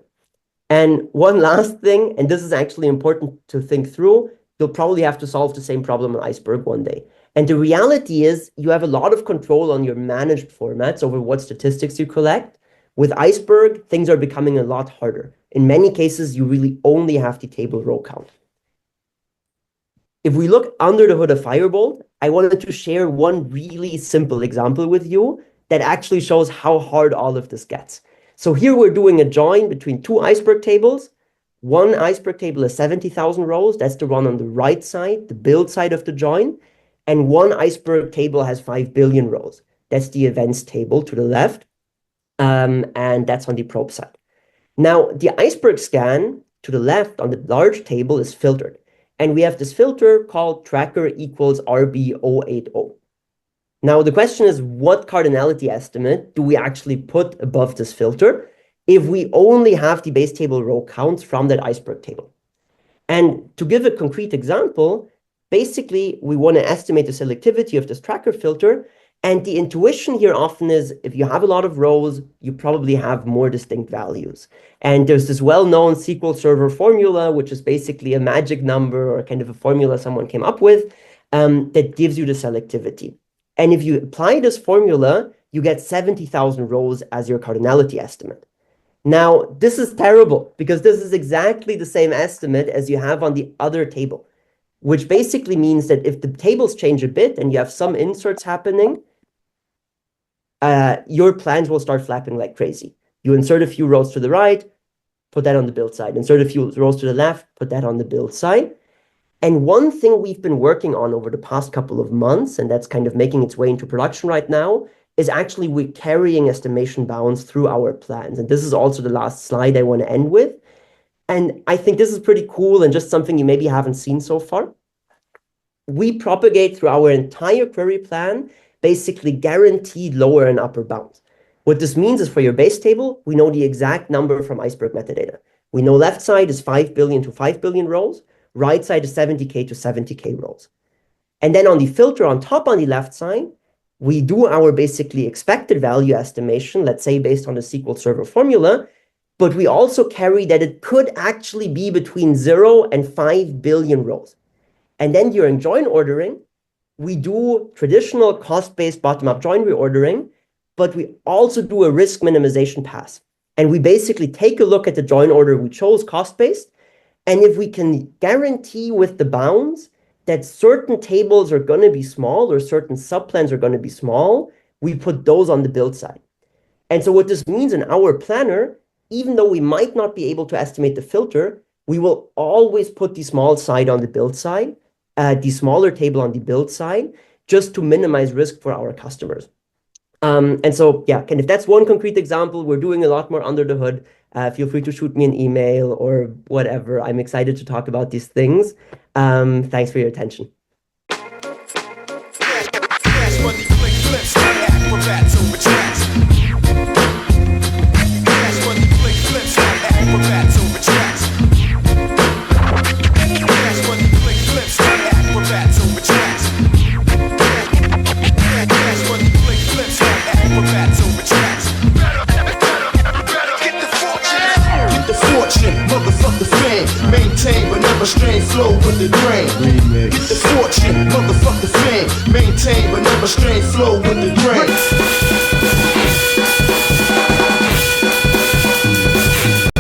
And one last thing, and this is actually important to think through, you'll probably have to solve the same problem on Iceberg one day. And the reality is you have a lot of control on your managed formats over what statistics you collect. With Iceberg, things are becoming a lot harder. In many cases, you really only have the table row count. If we look under the hood of Firebolt, I wanted to share one really simple example with you that actually shows how hard all of this gets. So here we're doing a join between two Iceberg tables. One Iceberg table is 70,000 rows. That's the one on the right side, the build side of the join. and one iceberg table has 5 billion rows. That's the events table to the left, and that's on the probe side. Now, the iceberg scan to the left on the large table is filtered, and we have this filter called tracker equals RB080. Now, the question is, what cardinality estimate do we actually put above this filter if we only have the base table row counts from that iceberg table? And to give a concrete example, basically, we want to estimate the selectivity of this tracker filter. And the intuition here often is if you have a lot of rows, you probably have more distinct values. And there's this well-known SQL Server formula, which is basically a magic number or kind of a formula someone came up with that gives you the selectivity. And if you apply this formula, you get 70,000 rows as your cardinality estimate. Now, this is terrible because this is exactly the same estimate as you have on the other table, which basically means that if the tables change a bit and you have some inserts happening, your plans will start flapping like crazy. You insert a few rows to the right, put that on the build side. Insert a few rows to the left, put that on the build side. And one thing we've been working on over the past couple of months, and that's kind of making its way into production right now, is actually we're carrying estimation bounds through our plans. And this is also the last slide I want to end with. And I think this is pretty cool and just something you maybe haven't seen so far. We propagate through our entire query plan, basically guaranteed lower and upper bounds. What this means is for your base table, we know the exact number from iceberg metadata. We know left side is 5 billion to 5 billion rows. Right side is 70K to 70K rows. And then on the filter on top on the left side, we do our basically expected value estimation, let's say based on the SQL Server formula, but we also carry that it could actually be between 0 and 5 billion rows. And then during join ordering, we do traditional cost-based bottom-up join reordering, but we also do a risk minimization pass. And we basically take a look at the join order we chose cost-based, and if we can guarantee with the bounds that certain tables are going to be small or certain subplans are going to be small, we put those on the build side. And so what this means in our planner, even though we might not be able to estimate the filter, we will always put the small side on the build side, the smaller table on the build side, just to minimize risk for our customers. And so, yeah, and if that's one concrete example, we're doing a lot more under the hood. Feel free to shoot me an email or whatever. I'm excited to talk about these things. Thanks for your attention. Maintain but never strain flow with the grain. Get the fortune, motherfucker fame. Maintain but never strain flow with the